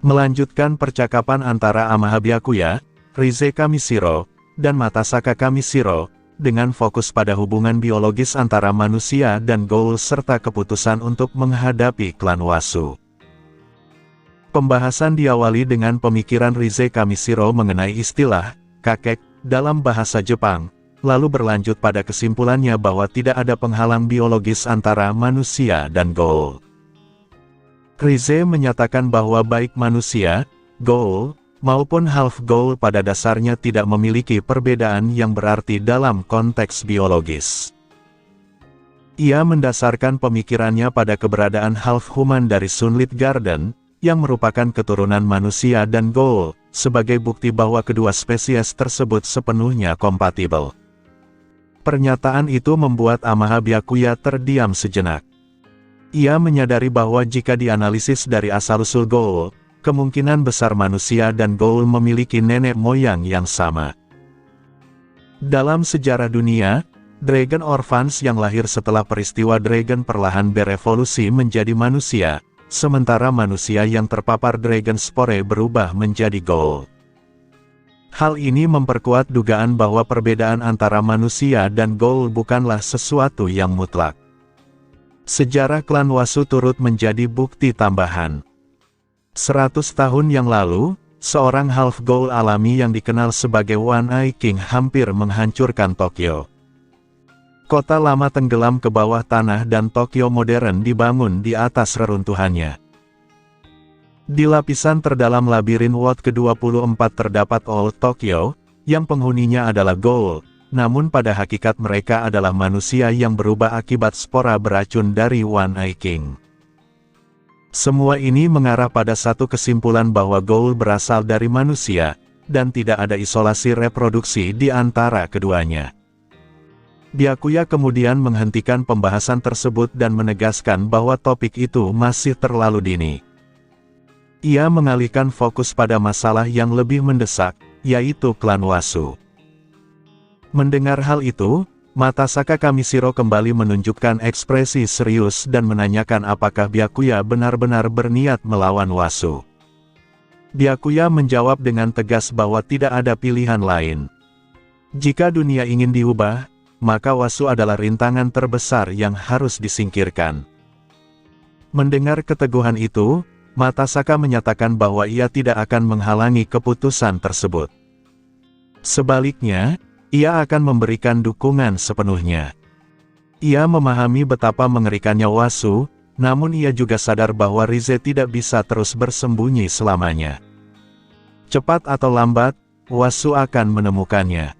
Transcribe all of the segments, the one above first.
Melanjutkan percakapan antara Amaha Byakuya, Rize Kamishiro, dan Matasaka Kamishiro, dengan fokus pada hubungan biologis antara manusia dan Goa'uld serta keputusan untuk menghadapi klan Wasu. Pembahasan diawali dengan pemikiran Rize Kamishiro mengenai istilah kakek dalam bahasa Jepang, lalu berlanjut pada kesimpulannya bahwa tidak ada penghalang biologis antara manusia dan Goa'uld. Rize menyatakan bahwa baik manusia, Goa'uld, maupun half Goa'uld pada dasarnya tidak memiliki perbedaan yang berarti dalam konteks biologis. Ia mendasarkan pemikirannya pada keberadaan half human dari Sunlit Garden, yang merupakan keturunan manusia dan Goa'uld, sebagai bukti bahwa kedua spesies tersebut sepenuhnya kompatibel. Pernyataan itu membuat Amaha Byakuya terdiam sejenak. Ia menyadari bahwa jika dianalisis dari asal-usul Goa'uld, kemungkinan besar manusia dan Goa'uld memiliki nenek moyang yang sama. Dalam sejarah dunia, Dragon Orphans yang lahir setelah peristiwa Dragon perlahan berevolusi menjadi manusia, sementara manusia yang terpapar Dragon Spore berubah menjadi Goa'uld. Hal ini memperkuat dugaan bahwa perbedaan antara manusia dan Goa'uld bukanlah sesuatu yang mutlak. Sejarah klan Wasu turut menjadi bukti tambahan. 100 tahun yang lalu, seorang half Goa'uld alami yang dikenal sebagai One Eye King hampir menghancurkan Tokyo. Kota lama tenggelam ke bawah tanah dan Tokyo modern dibangun di atas reruntuhannya. Di lapisan terdalam labirin Ward ke-24 terdapat Old Tokyo, yang penghuninya adalah Goa'uld, namun pada hakikat mereka adalah manusia yang berubah akibat spora beracun dari One Eye King. Semua ini mengarah pada satu kesimpulan bahwa Goa'uld berasal dari manusia, dan tidak ada isolasi reproduksi di antara keduanya. Byakuya kemudian menghentikan pembahasan tersebut dan menegaskan bahwa topik itu masih terlalu dini. Ia mengalihkan fokus pada masalah yang lebih mendesak, yaitu klan Wasu. Mendengar hal itu, Matasaka Kamishiro kembali menunjukkan ekspresi serius dan menanyakan apakah Byakuya benar-benar berniat melawan Wasu. Byakuya menjawab dengan tegas bahwa tidak ada pilihan lain. Jika dunia ingin diubah, maka Wasu adalah rintangan terbesar yang harus disingkirkan. Mendengar keteguhan itu, Matasaka menyatakan bahwa ia tidak akan menghalangi keputusan tersebut. Sebaliknya, ia akan memberikan dukungan sepenuhnya. Ia memahami betapa mengerikannya Wasu, namun ia juga sadar bahwa Rize tidak bisa terus bersembunyi selamanya. Cepat atau lambat, Wasu akan menemukannya.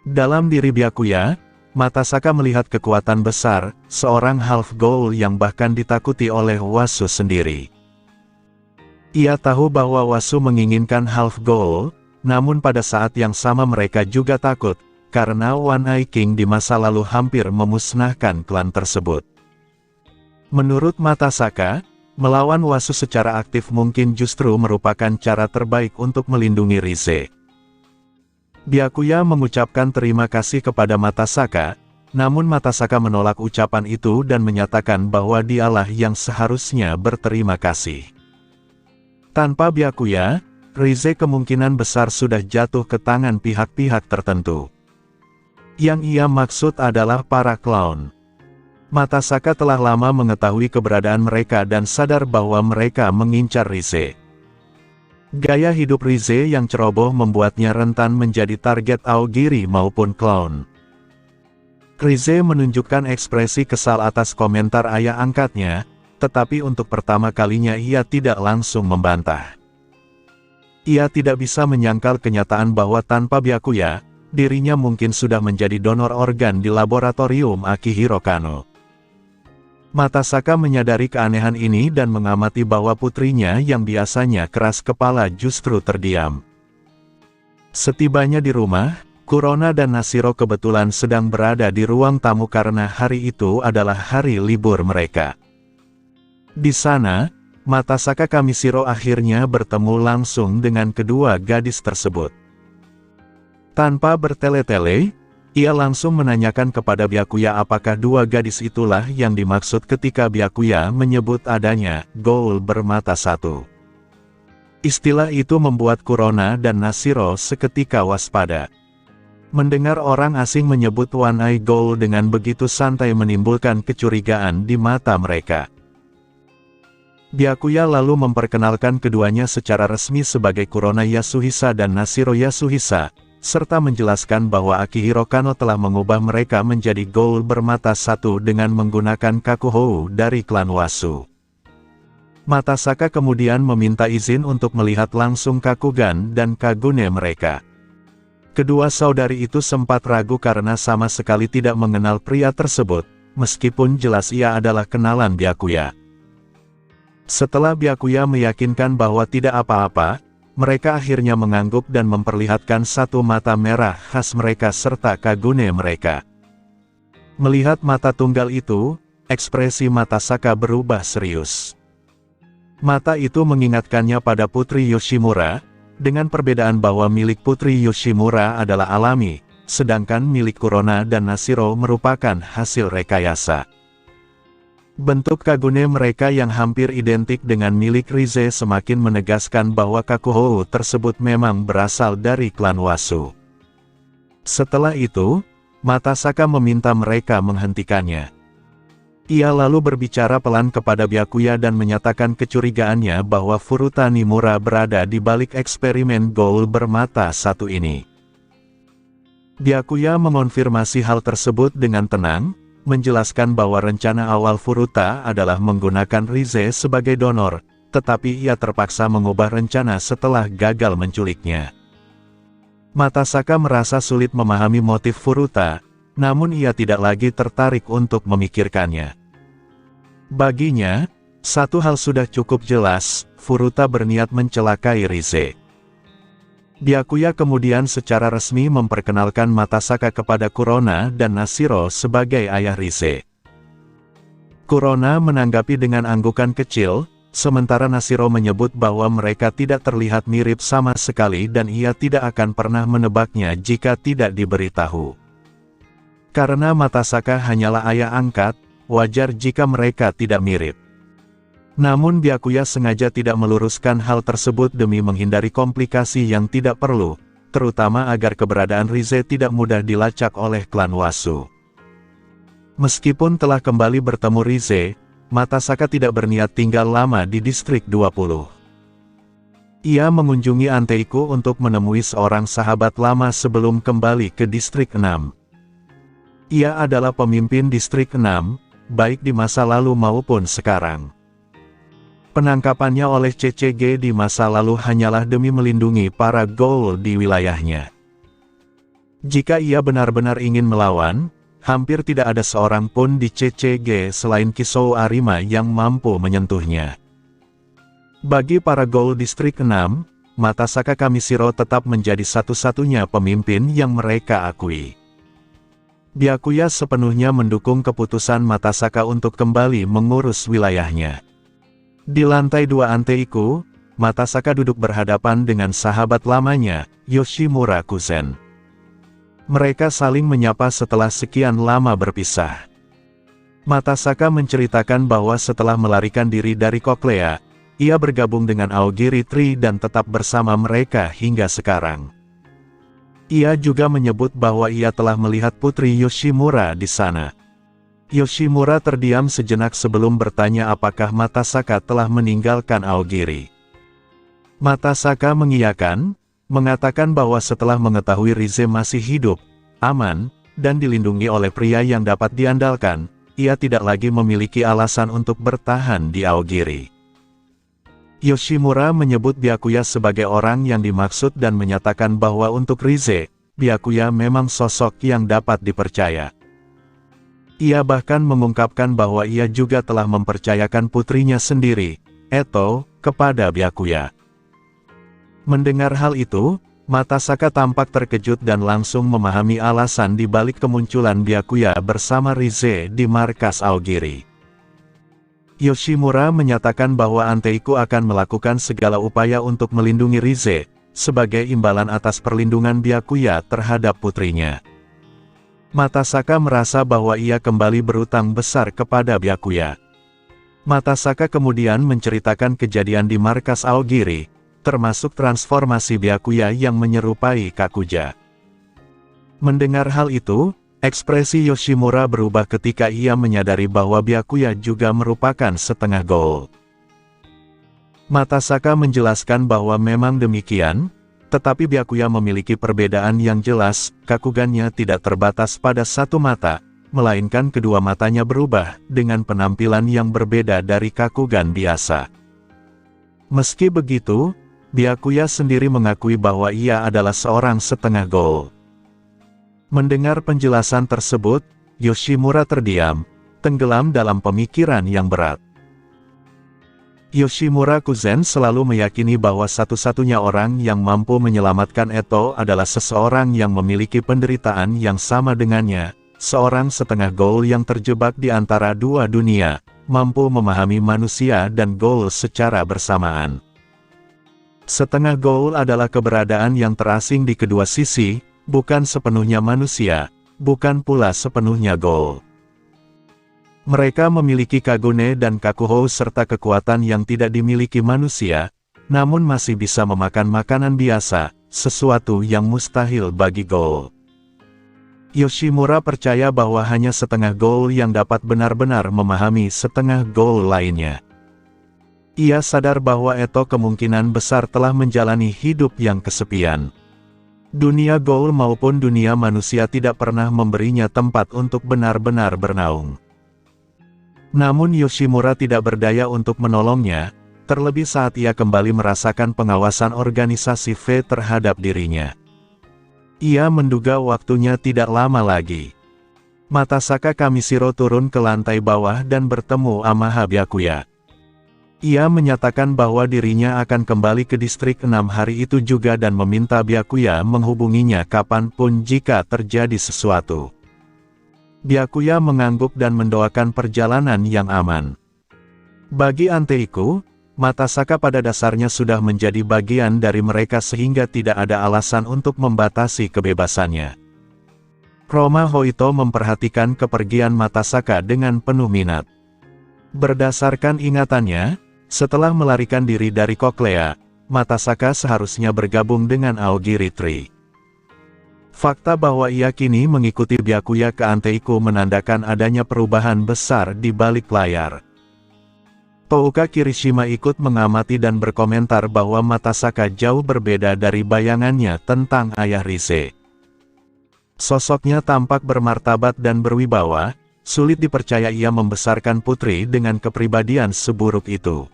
Dalam diri Byakuya, Matasaka melihat kekuatan besar, seorang half Goa'uld yang bahkan ditakuti oleh Wasu sendiri. Ia tahu bahwa Wasu menginginkan half Goa'uld, namun pada saat yang sama mereka juga takut, karena One Eye King di masa lalu hampir memusnahkan klan tersebut. Menurut Matasaka, melawan Wasu secara aktif mungkin justru merupakan cara terbaik untuk melindungi Rize. Byakuya mengucapkan terima kasih kepada Matasaka, namun Matasaka menolak ucapan itu dan menyatakan bahwa dialah yang seharusnya berterima kasih. Tanpa Byakuya, Rize kemungkinan besar sudah jatuh ke tangan pihak-pihak tertentu. Yang ia maksud adalah para clown. Matasaka telah lama mengetahui keberadaan mereka dan sadar bahwa mereka mengincar Rize. Gaya hidup Rize yang ceroboh membuatnya rentan menjadi target Aogiri maupun clown. Rize menunjukkan ekspresi kesal atas komentar ayah angkatnya, tetapi untuk pertama kalinya ia tidak langsung membantah. Ia tidak bisa menyangkal kenyataan bahwa tanpa Byakuya, dirinya mungkin sudah menjadi donor organ di laboratorium Akihiro Kano. Matasaka menyadari keanehan ini dan mengamati bahwa putrinya yang biasanya keras kepala justru terdiam. Setibanya di rumah, Kurona dan Nashiro kebetulan sedang berada di ruang tamu karena hari itu adalah hari libur mereka. Di sana, Matasaka Kamishiro akhirnya bertemu langsung dengan kedua gadis tersebut. Tanpa bertele-tele, ia langsung menanyakan kepada Byakuya apakah dua gadis itulah yang dimaksud ketika Byakuya menyebut adanya Goa'uld bermata satu. Istilah itu membuat Kurona dan Nashiro seketika waspada. Mendengar orang asing menyebut One Eye Goal dengan begitu santai menimbulkan kecurigaan di mata mereka. Byakuya lalu memperkenalkan keduanya secara resmi sebagai Kurona Yasuhisa dan Nashiro Yasuhisa, serta menjelaskan bahwa Akihiro Kano telah mengubah mereka menjadi Goal bermata satu dengan menggunakan Kakuhou dari klan Wasu. Matasaka kemudian meminta izin untuk melihat langsung Kakugan dan Kagune mereka. Kedua saudari itu sempat ragu karena sama sekali tidak mengenal pria tersebut, meskipun jelas ia adalah kenalan Byakuya. Setelah Byakuya meyakinkan bahwa tidak apa-apa, mereka akhirnya mengangguk dan memperlihatkan satu mata merah khas mereka serta Kagune mereka. Melihat mata tunggal itu, ekspresi Matasaka berubah serius. Mata itu mengingatkannya pada Putri Yoshimura, dengan perbedaan bahwa milik Putri Yoshimura adalah alami, sedangkan milik Kurona dan Nashiro merupakan hasil rekayasa. Bentuk Kagune mereka yang hampir identik dengan milik Rize semakin menegaskan bahwa Kakuhou tersebut memang berasal dari klan Wasu. Setelah itu, Matasaka meminta mereka menghentikannya. Ia lalu berbicara pelan kepada Byakuya dan menyatakan kecurigaannya bahwa Furuta Nimura berada di balik eksperimen Goal bermata satu ini. Byakuya mengonfirmasi hal tersebut dengan tenang, menjelaskan bahwa rencana awal Furuta adalah menggunakan Rize sebagai donor, tetapi ia terpaksa mengubah rencana setelah gagal menculiknya. Matasaka merasa sulit memahami motif Furuta, namun ia tidak lagi tertarik untuk memikirkannya. Baginya, satu hal sudah cukup jelas, Furuta berniat mencelakai Rize. Byakuya kemudian secara resmi memperkenalkan Matasaka kepada Kurona dan Nashiro sebagai ayah Rize. Kurona menanggapi dengan anggukan kecil, sementara Nashiro menyebut bahwa mereka tidak terlihat mirip sama sekali dan ia tidak akan pernah menebaknya jika tidak diberitahu. Karena Matasaka hanyalah ayah angkat, wajar jika mereka tidak mirip. Namun Byakuya sengaja tidak meluruskan hal tersebut demi menghindari komplikasi yang tidak perlu, terutama agar keberadaan Rize tidak mudah dilacak oleh klan Wasu. Meskipun telah kembali bertemu Rize, Matasaka tidak berniat tinggal lama di distrik 20. Ia mengunjungi Anteiku untuk menemui seorang sahabat lama sebelum kembali ke distrik 6. Ia adalah pemimpin distrik 6, baik di masa lalu maupun sekarang. Penangkapannya oleh CCG di masa lalu hanyalah demi melindungi para Goal di wilayahnya. Jika ia benar-benar ingin melawan, hampir tidak ada seorang pun di CCG selain Kisou Arima yang mampu menyentuhnya. Bagi para Goal Distrik 6, Matasaka Kamishiro tetap menjadi satu-satunya pemimpin yang mereka akui. Byakuya sepenuhnya mendukung keputusan Matasaka untuk kembali mengurus wilayahnya. Di lantai 2 Anteiku, Matasaka duduk berhadapan dengan sahabat lamanya, Yoshimura Kuzen. Mereka saling menyapa setelah sekian lama berpisah. Matasaka menceritakan bahwa setelah melarikan diri dari Cochlea, ia bergabung dengan Aogiri Tree dan tetap bersama mereka hingga sekarang. Ia juga menyebut bahwa ia telah melihat Putri Yoshimura di sana. Yoshimura terdiam sejenak sebelum bertanya apakah Matasaka telah meninggalkan Aogiri. Matasaka mengiyakan, mengatakan bahwa setelah mengetahui Rize masih hidup, aman, dan dilindungi oleh pria yang dapat diandalkan, ia tidak lagi memiliki alasan untuk bertahan di Aogiri. Yoshimura menyebut Byakuya sebagai orang yang dimaksud dan menyatakan bahwa untuk Rize, Byakuya memang sosok yang dapat dipercaya. Ia bahkan mengungkapkan bahwa ia juga telah mempercayakan putrinya sendiri, Eto, kepada Byakuya. Mendengar hal itu, Matasaka tampak terkejut dan langsung memahami alasan di balik kemunculan Byakuya bersama Rize di markas Aogiri. Yoshimura menyatakan bahwa Anteiku akan melakukan segala upaya untuk melindungi Rize, sebagai imbalan atas perlindungan Byakuya terhadap putrinya. Matasaka merasa bahwa ia kembali berutang besar kepada Byakuya. Matasaka kemudian menceritakan kejadian di markas Aogiri, termasuk transformasi Byakuya yang menyerupai Kakuja. Mendengar hal itu, ekspresi Yoshimura berubah ketika ia menyadari bahwa Byakuya juga merupakan setengah Ghoul. Matasaka menjelaskan bahwa memang demikian, tetapi Byakuya memiliki perbedaan yang jelas. Kakugannya tidak terbatas pada satu mata, melainkan kedua matanya berubah dengan penampilan yang berbeda dari Kakugan biasa. Meski begitu, Byakuya sendiri mengakui bahwa ia adalah seorang setengah Ghoul. Mendengar penjelasan tersebut, Yoshimura terdiam, tenggelam dalam pemikiran yang berat. Yoshimura Kuzen selalu meyakini bahwa satu-satunya orang yang mampu menyelamatkan Eto adalah seseorang yang memiliki penderitaan yang sama dengannya, seorang setengah Ghoul yang terjebak di antara dua dunia, mampu memahami manusia dan Ghoul secara bersamaan. Setengah Ghoul adalah keberadaan yang terasing di kedua sisi, bukan sepenuhnya manusia, bukan pula sepenuhnya Ghoul. Mereka memiliki Kagune dan Kakuhou serta kekuatan yang tidak dimiliki manusia, namun masih bisa memakan makanan biasa, sesuatu yang mustahil bagi Ghoul. Yoshimura percaya bahwa hanya setengah Ghoul yang dapat benar-benar memahami setengah Ghoul lainnya. Ia sadar bahwa Eto kemungkinan besar telah menjalani hidup yang kesepian. Dunia Ghoul maupun dunia manusia tidak pernah memberinya tempat untuk benar-benar bernaung. Namun Yoshimura tidak berdaya untuk menolongnya, terlebih saat ia kembali merasakan pengawasan organisasi V terhadap dirinya. Ia menduga waktunya tidak lama lagi. Matasaka Kamishiro turun ke lantai bawah dan bertemu Amaha Byakuya. Ia menyatakan bahwa dirinya akan kembali ke distrik 6 hari itu juga dan meminta Byakuya menghubunginya kapanpun jika terjadi sesuatu. Byakuya mengangguk dan mendoakan perjalanan yang aman. Bagi Anteiku, Matasaka pada dasarnya sudah menjadi bagian dari mereka sehingga tidak ada alasan untuk membatasi kebebasannya. Roma Hoito memperhatikan kepergian Matasaka dengan penuh minat. Berdasarkan ingatannya, setelah melarikan diri dari Koklea, Matasaka seharusnya bergabung dengan Aogi Retreat. Fakta bahwa ia kini mengikuti Byakuya ke Anteiku menandakan adanya perubahan besar di balik layar. Touka Kirishima ikut mengamati dan berkomentar bahwa Matasaka jauh berbeda dari bayangannya tentang ayah Rise. Sosoknya tampak bermartabat dan berwibawa, sulit dipercaya ia membesarkan putri dengan kepribadian seburuk itu.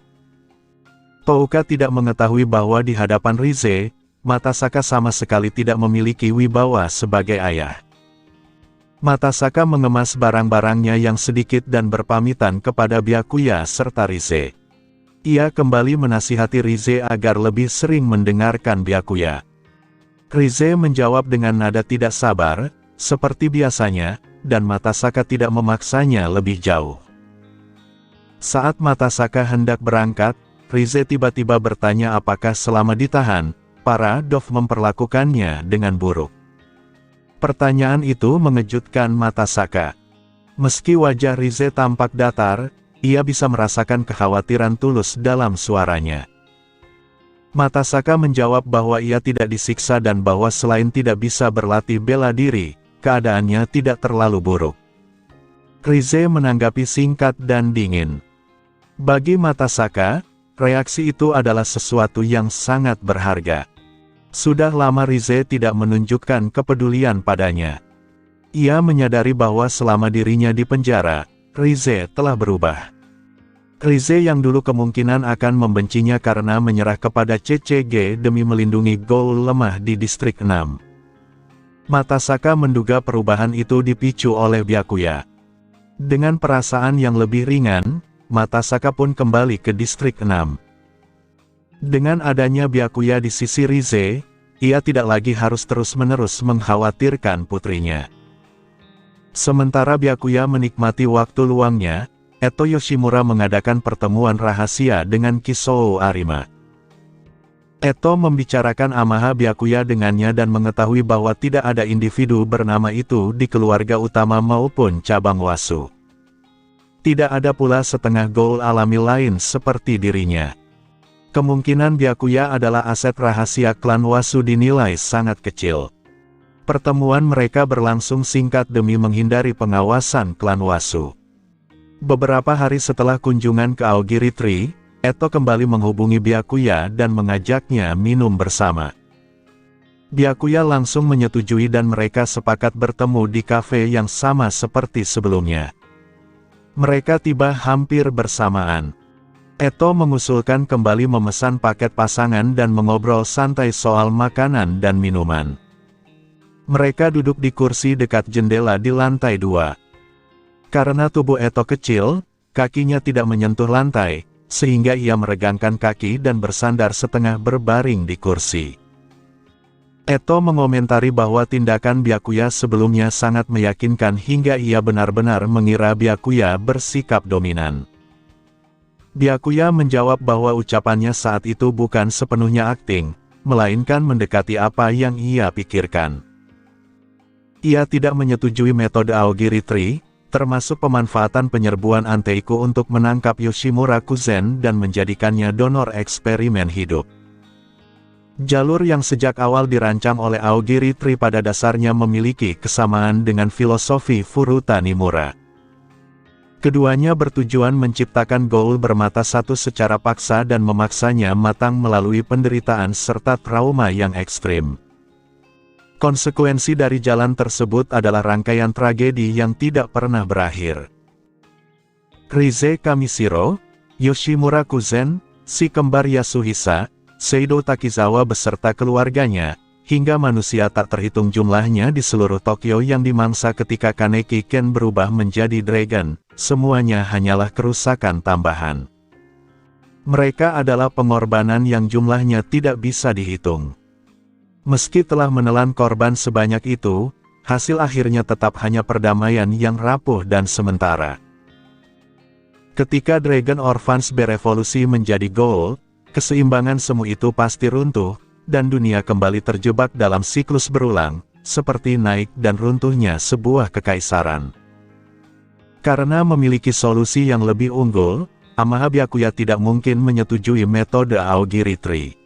Touka tidak mengetahui bahwa di hadapan Rise, Matasaka sama sekali tidak memiliki wibawa sebagai ayah. Matasaka mengemas barang-barangnya yang sedikit dan berpamitan kepada Byakuya serta Rise. Ia kembali menasihati Rise agar lebih sering mendengarkan Byakuya. Rise menjawab dengan nada tidak sabar, seperti biasanya, dan Matasaka tidak memaksanya lebih jauh. Saat Matasaka hendak berangkat, Rise tiba-tiba bertanya apakah selama ditahan, para Dove memperlakukannya dengan buruk. Pertanyaan itu mengejutkan Matasaka. Meski wajah Rise tampak datar, ia bisa merasakan kekhawatiran tulus dalam suaranya. Matasaka menjawab bahwa ia tidak disiksa dan bahwa selain tidak bisa berlatih bela diri, keadaannya tidak terlalu buruk. Rise menanggapi singkat dan dingin. Bagi Matasaka, reaksi itu adalah sesuatu yang sangat berharga. Sudah lama Rise tidak menunjukkan kepedulian padanya. Ia menyadari bahwa selama dirinya di penjara, Rise telah berubah. Rise yang dulu kemungkinan akan membencinya karena menyerah kepada CCG demi melindungi Ghoul lemah di distrik 6. Matasaka menduga perubahan itu dipicu oleh Byakuya. Dengan perasaan yang lebih ringan, Matasaka pun kembali ke distrik 6. Dengan adanya Byakuya di sisi Rise, ia tidak lagi harus terus-menerus mengkhawatirkan putrinya. Sementara Byakuya menikmati waktu luangnya, Eto Yoshimura mengadakan pertemuan rahasia dengan Kisou Arima. Eto membicarakan Amaha Byakuya dengannya dan mengetahui bahwa tidak ada individu bernama itu di keluarga utama maupun cabang Wasu. Tidak ada pula setengah Ghoul alami lain seperti dirinya. Kemungkinan Byakuya adalah aset rahasia klan Wasu dinilai sangat kecil. Pertemuan mereka berlangsung singkat demi menghindari pengawasan klan Wasu. Beberapa hari setelah kunjungan ke Aogiri Tree, Eto kembali menghubungi Byakuya dan mengajaknya minum bersama. Byakuya langsung menyetujui dan mereka sepakat bertemu di kafe yang sama seperti sebelumnya. Mereka tiba hampir bersamaan. Eto mengusulkan kembali memesan paket pasangan dan mengobrol santai soal makanan dan minuman. Mereka duduk di kursi dekat jendela di lantai 2. Karena tubuh Eto kecil, kakinya tidak menyentuh lantai, sehingga ia meregangkan kaki dan bersandar setengah berbaring di kursi. Eto mengomentari bahwa tindakan Byakuya sebelumnya sangat meyakinkan hingga ia benar-benar mengira Byakuya bersikap dominan. Byakuya menjawab bahwa ucapannya saat itu bukan sepenuhnya akting, melainkan mendekati apa yang ia pikirkan. Ia tidak menyetujui metode Aogiri Tree, termasuk pemanfaatan penyerbuan Anteiku untuk menangkap Yoshimura Kuzen dan menjadikannya donor eksperimen hidup. Jalur yang sejak awal dirancang oleh Aogiri Tree pada dasarnya memiliki kesamaan dengan filosofi Furuta Nimura. Keduanya bertujuan menciptakan goal bermata satu secara paksa dan memaksanya matang melalui penderitaan serta trauma yang ekstrim. Konsekuensi dari jalan tersebut adalah rangkaian tragedi yang tidak pernah berakhir. Rize Kamishiro, Yoshimura Kuzen, si kembar Yasuhisa, Seido Takizawa beserta keluarganya, hingga manusia tak terhitung jumlahnya di seluruh Tokyo yang dimangsa ketika Kaneki Ken berubah menjadi dragon, semuanya hanyalah kerusakan tambahan. Mereka adalah pengorbanan yang jumlahnya tidak bisa dihitung. Meski telah menelan korban sebanyak itu, hasil akhirnya tetap hanya perdamaian yang rapuh dan sementara. Ketika Dragon Orphans berevolusi menjadi goal, keseimbangan semu itu pasti runtuh, dan dunia kembali terjebak dalam siklus berulang, seperti naik dan runtuhnya sebuah kekaisaran. Karena memiliki solusi yang lebih unggul, Amaha Byakuya tidak mungkin menyetujui metode Aogiri Tree.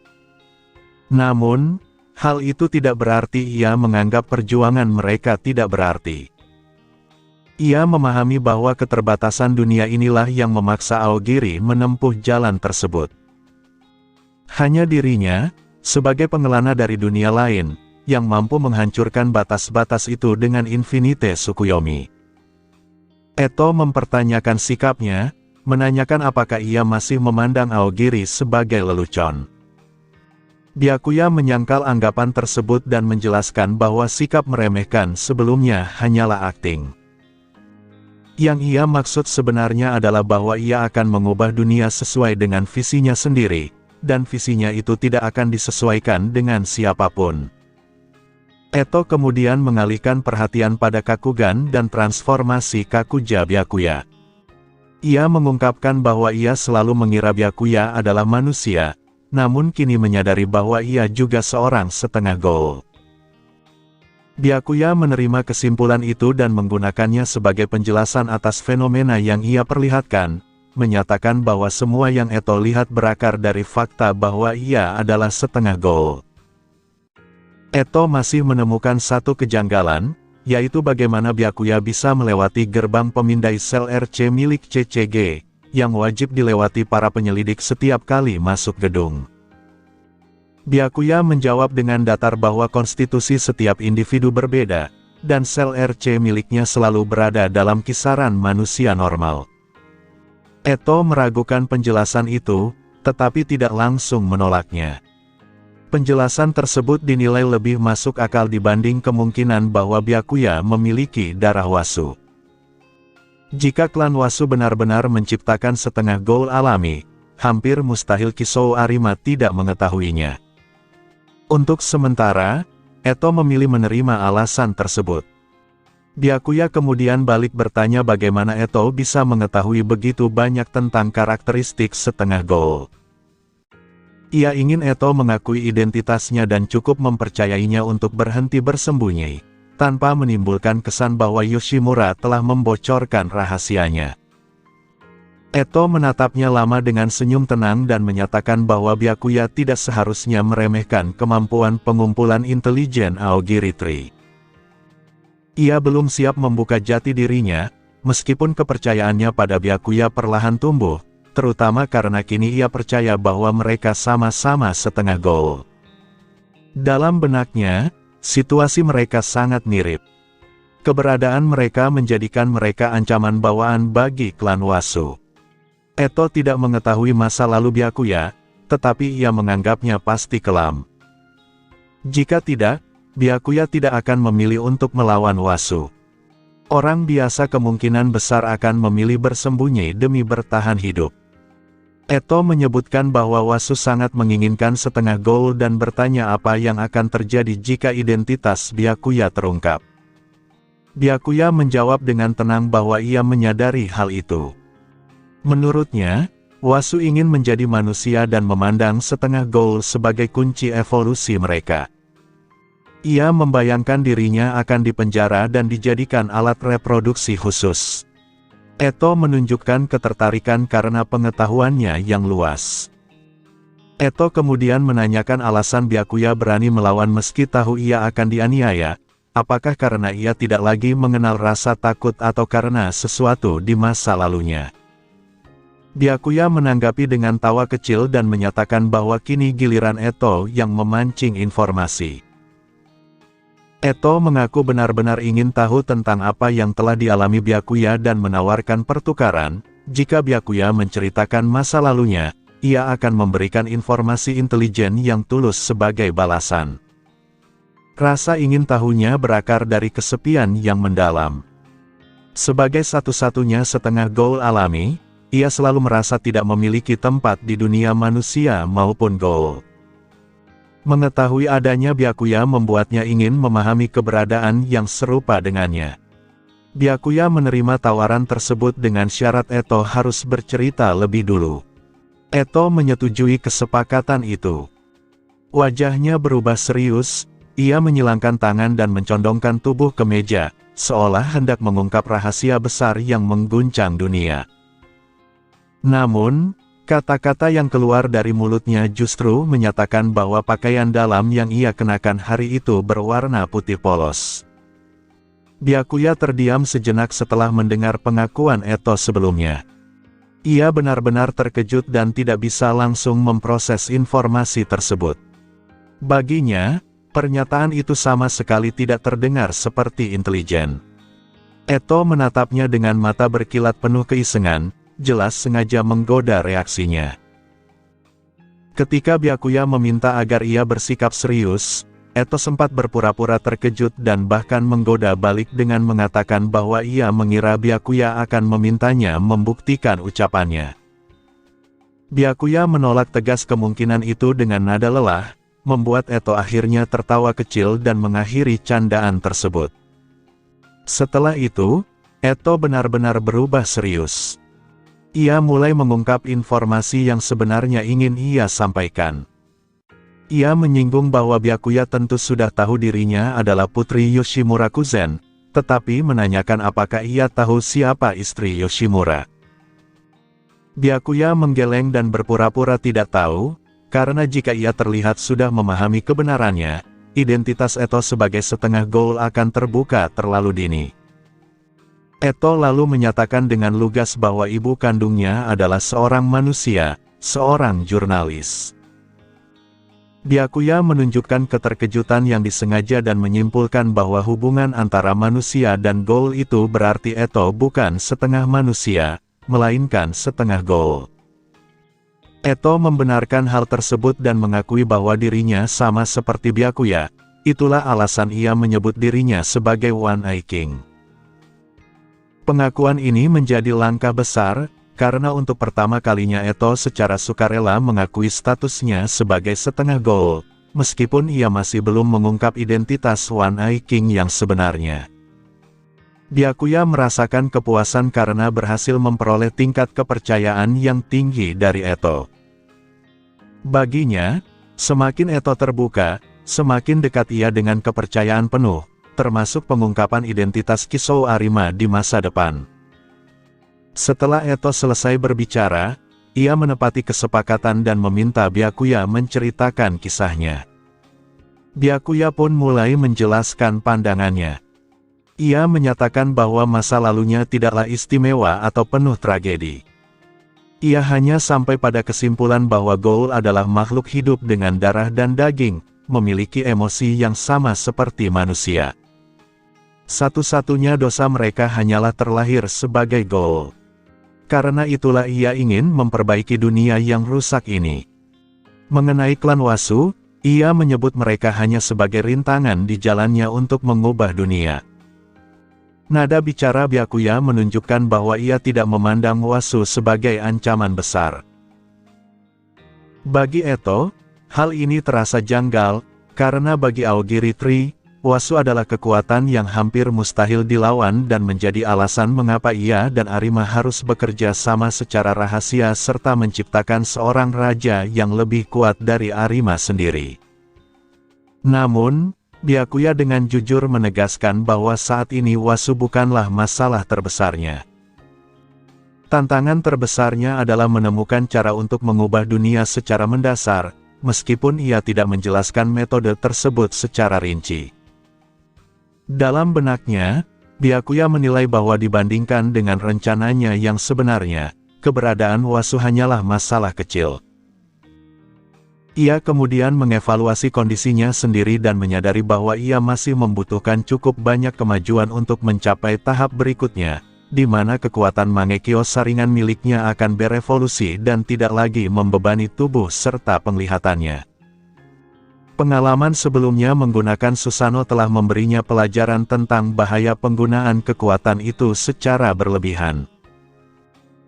Namun, hal itu tidak berarti ia menganggap perjuangan mereka tidak berarti. Ia memahami bahwa keterbatasan dunia inilah yang memaksa Aogiri menempuh jalan tersebut. Hanya dirinya, sebagai pengelana dari dunia lain, yang mampu menghancurkan batas-batas itu dengan Infinite Tsukuyomi. Eto mempertanyakan sikapnya, menanyakan apakah ia masih memandang Aogiri sebagai lelucon. Byakuya menyangkal anggapan tersebut dan menjelaskan bahwa sikap meremehkan sebelumnya hanyalah akting. Yang ia maksud sebenarnya adalah bahwa ia akan mengubah dunia sesuai dengan visinya sendiri, dan visinya itu tidak akan disesuaikan dengan siapapun. Eto kemudian mengalihkan perhatian pada Kakugan dan transformasi Kakuja Byakuya. Ia mengungkapkan bahwa ia selalu mengira Byakuya adalah manusia, namun kini menyadari bahwa ia juga seorang setengah goal. Byakuya menerima kesimpulan itu dan menggunakannya sebagai penjelasan atas fenomena yang ia perlihatkan, menyatakan bahwa semua yang Eto lihat berakar dari fakta bahwa ia adalah setengah goal. Eto masih menemukan satu kejanggalan, yaitu bagaimana Byakuya bisa melewati gerbang pemindai sel RC milik CCG, yang wajib dilewati para penyelidik setiap kali masuk gedung. Byakuya menjawab dengan datar bahwa konstitusi setiap individu berbeda, dan sel RC miliknya selalu berada dalam kisaran manusia normal. Eto meragukan penjelasan itu, tetapi tidak langsung menolaknya. Penjelasan tersebut dinilai lebih masuk akal dibanding kemungkinan bahwa Byakuya memiliki darah Wasu. Jika klan Wasu benar-benar menciptakan setengah goal alami, hampir mustahil Kisou Arima tidak mengetahuinya. Untuk sementara, Eto memilih menerima alasan tersebut. Byakuya kemudian balik bertanya bagaimana Eto bisa mengetahui begitu banyak tentang karakteristik setengah goal. Ia ingin Eto mengakui identitasnya dan cukup mempercayainya untuk berhenti bersembunyi, tanpa menimbulkan kesan bahwa Yoshimura telah membocorkan rahasianya. Eto menatapnya lama dengan senyum tenang dan menyatakan bahwa Byakuya tidak seharusnya meremehkan kemampuan pengumpulan intelijen Aogiri. Ia belum siap membuka jati dirinya, meskipun kepercayaannya pada Byakuya perlahan tumbuh, terutama karena kini ia percaya bahwa mereka sama-sama setengah gol. Dalam benaknya, situasi mereka sangat mirip. Keberadaan mereka menjadikan mereka ancaman bawaan bagi klan Wasu. Eto tidak mengetahui masa lalu Byakuya, tetapi ia menganggapnya pasti kelam. Jika tidak, Byakuya tidak akan memilih untuk melawan Wasu. Orang biasa kemungkinan besar akan memilih bersembunyi demi bertahan hidup. Eto menyebutkan bahwa Wasu sangat menginginkan setengah gol dan bertanya apa yang akan terjadi jika identitas Byakuya terungkap. Byakuya menjawab dengan tenang bahwa ia menyadari hal itu. Menurutnya, Wasu ingin menjadi manusia dan memandang setengah gol sebagai kunci evolusi mereka. Ia membayangkan dirinya akan dipenjara dan dijadikan alat reproduksi khusus. Eto menunjukkan ketertarikan karena pengetahuannya yang luas. Eto kemudian menanyakan alasan Byakuya berani melawan meski tahu ia akan dianiaya, apakah karena ia tidak lagi mengenal rasa takut atau karena sesuatu di masa lalunya. Byakuya menanggapi dengan tawa kecil dan menyatakan bahwa kini giliran Eto yang memancing informasi. Eto mengaku benar-benar ingin tahu tentang apa yang telah dialami Byakuya dan menawarkan pertukaran. Jika Byakuya menceritakan masa lalunya, ia akan memberikan informasi intelijen yang tulus sebagai balasan. Rasa ingin tahunya berakar dari kesepian yang mendalam. Sebagai satu-satunya setengah gol alami, ia selalu merasa tidak memiliki tempat di dunia manusia maupun gol. Mengetahui adanya Byakuya membuatnya ingin memahami keberadaan yang serupa dengannya. Byakuya menerima tawaran tersebut dengan syarat Eto harus bercerita lebih dulu. Eto menyetujui kesepakatan itu. Wajahnya berubah serius, ia menyilangkan tangan dan mencondongkan tubuh ke meja, seolah hendak mengungkap rahasia besar yang mengguncang dunia. Namun, kata-kata yang keluar dari mulutnya justru menyatakan bahwa pakaian dalam yang ia kenakan hari itu berwarna putih polos. Byakuya terdiam sejenak setelah mendengar pengakuan Eto sebelumnya. Ia benar-benar terkejut dan tidak bisa langsung memproses informasi tersebut. Baginya, pernyataan itu sama sekali tidak terdengar seperti intelijen. Eto menatapnya dengan mata berkilat penuh keisengan, jelas sengaja menggoda reaksinya. Ketika Byakuya meminta agar ia bersikap serius, Eto sempat berpura-pura terkejut dan bahkan menggoda balik dengan mengatakan bahwa ia mengira Byakuya akan memintanya membuktikan ucapannya. Byakuya menolak tegas kemungkinan itu dengan nada lelah, membuat Eto akhirnya tertawa kecil dan mengakhiri candaan tersebut. Setelah itu, Eto benar-benar berubah serius. Ia mulai mengungkap informasi yang sebenarnya ingin ia sampaikan. Ia menyinggung bahwa Byakuya tentu sudah tahu dirinya adalah putri Yoshimura Kuzen, tetapi menanyakan apakah ia tahu siapa istri Yoshimura. Byakuya menggeleng dan berpura-pura tidak tahu, karena jika ia terlihat sudah memahami kebenarannya, identitas Eto sebagai setengah gol akan terbuka terlalu dini. Eto lalu menyatakan dengan lugas bahwa ibu kandungnya adalah seorang manusia, seorang jurnalis. Byakuya menunjukkan keterkejutan yang disengaja dan menyimpulkan bahwa hubungan antara manusia dan gol itu berarti Eto bukan setengah manusia, melainkan setengah gol. Eto membenarkan hal tersebut dan mengakui bahwa dirinya sama seperti Byakuya, itulah alasan ia menyebut dirinya sebagai One Eye King. Pengakuan ini menjadi langkah besar, karena untuk pertama kalinya Eto secara sukarela mengakui statusnya sebagai setengah gol, meskipun ia masih belum mengungkap identitas One Eye King yang sebenarnya. Byakuya merasakan kepuasan karena berhasil memperoleh tingkat kepercayaan yang tinggi dari Eto. Baginya, semakin Eto terbuka, semakin dekat ia dengan kepercayaan penuh, termasuk pengungkapan identitas Kisou Arima di masa depan. Setelah Eto selesai berbicara, ia menepati kesepakatan dan meminta Byakuya menceritakan kisahnya. Byakuya pun mulai menjelaskan pandangannya. Ia menyatakan bahwa masa lalunya tidaklah istimewa atau penuh tragedi. Ia hanya sampai pada kesimpulan bahwa Ghoul adalah makhluk hidup dengan darah dan daging, memiliki emosi yang sama seperti manusia. Satu-satunya dosa mereka hanyalah terlahir sebagai Ghoul. Karena itulah ia ingin memperbaiki dunia yang rusak ini. Mengenai klan Wasu, ia menyebut mereka hanya sebagai rintangan di jalannya untuk mengubah dunia. Nada bicara Byakuya menunjukkan bahwa ia tidak memandang Wasu sebagai ancaman besar. Bagi Eto, hal ini terasa janggal, karena bagi Aogiri Tree, Wasu adalah kekuatan yang hampir mustahil dilawan dan menjadi alasan mengapa ia dan Arima harus bekerja sama secara rahasia serta menciptakan seorang raja yang lebih kuat dari Arima sendiri. Namun, Byakuya dengan jujur menegaskan bahwa saat ini Wasu bukanlah masalah terbesarnya. Tantangan terbesarnya adalah menemukan cara untuk mengubah dunia secara mendasar, meskipun ia tidak menjelaskan metode tersebut secara rinci. Dalam benaknya, Byakuya menilai bahwa dibandingkan dengan rencananya yang sebenarnya, keberadaan Wasu hanyalah masalah kecil. Ia kemudian mengevaluasi kondisinya sendiri dan menyadari bahwa ia masih membutuhkan cukup banyak kemajuan untuk mencapai tahap berikutnya, di mana kekuatan Mangekyo saringan miliknya akan berevolusi dan tidak lagi membebani tubuh serta penglihatannya. Pengalaman sebelumnya menggunakan Susanoo telah memberinya pelajaran tentang bahaya penggunaan kekuatan itu secara berlebihan.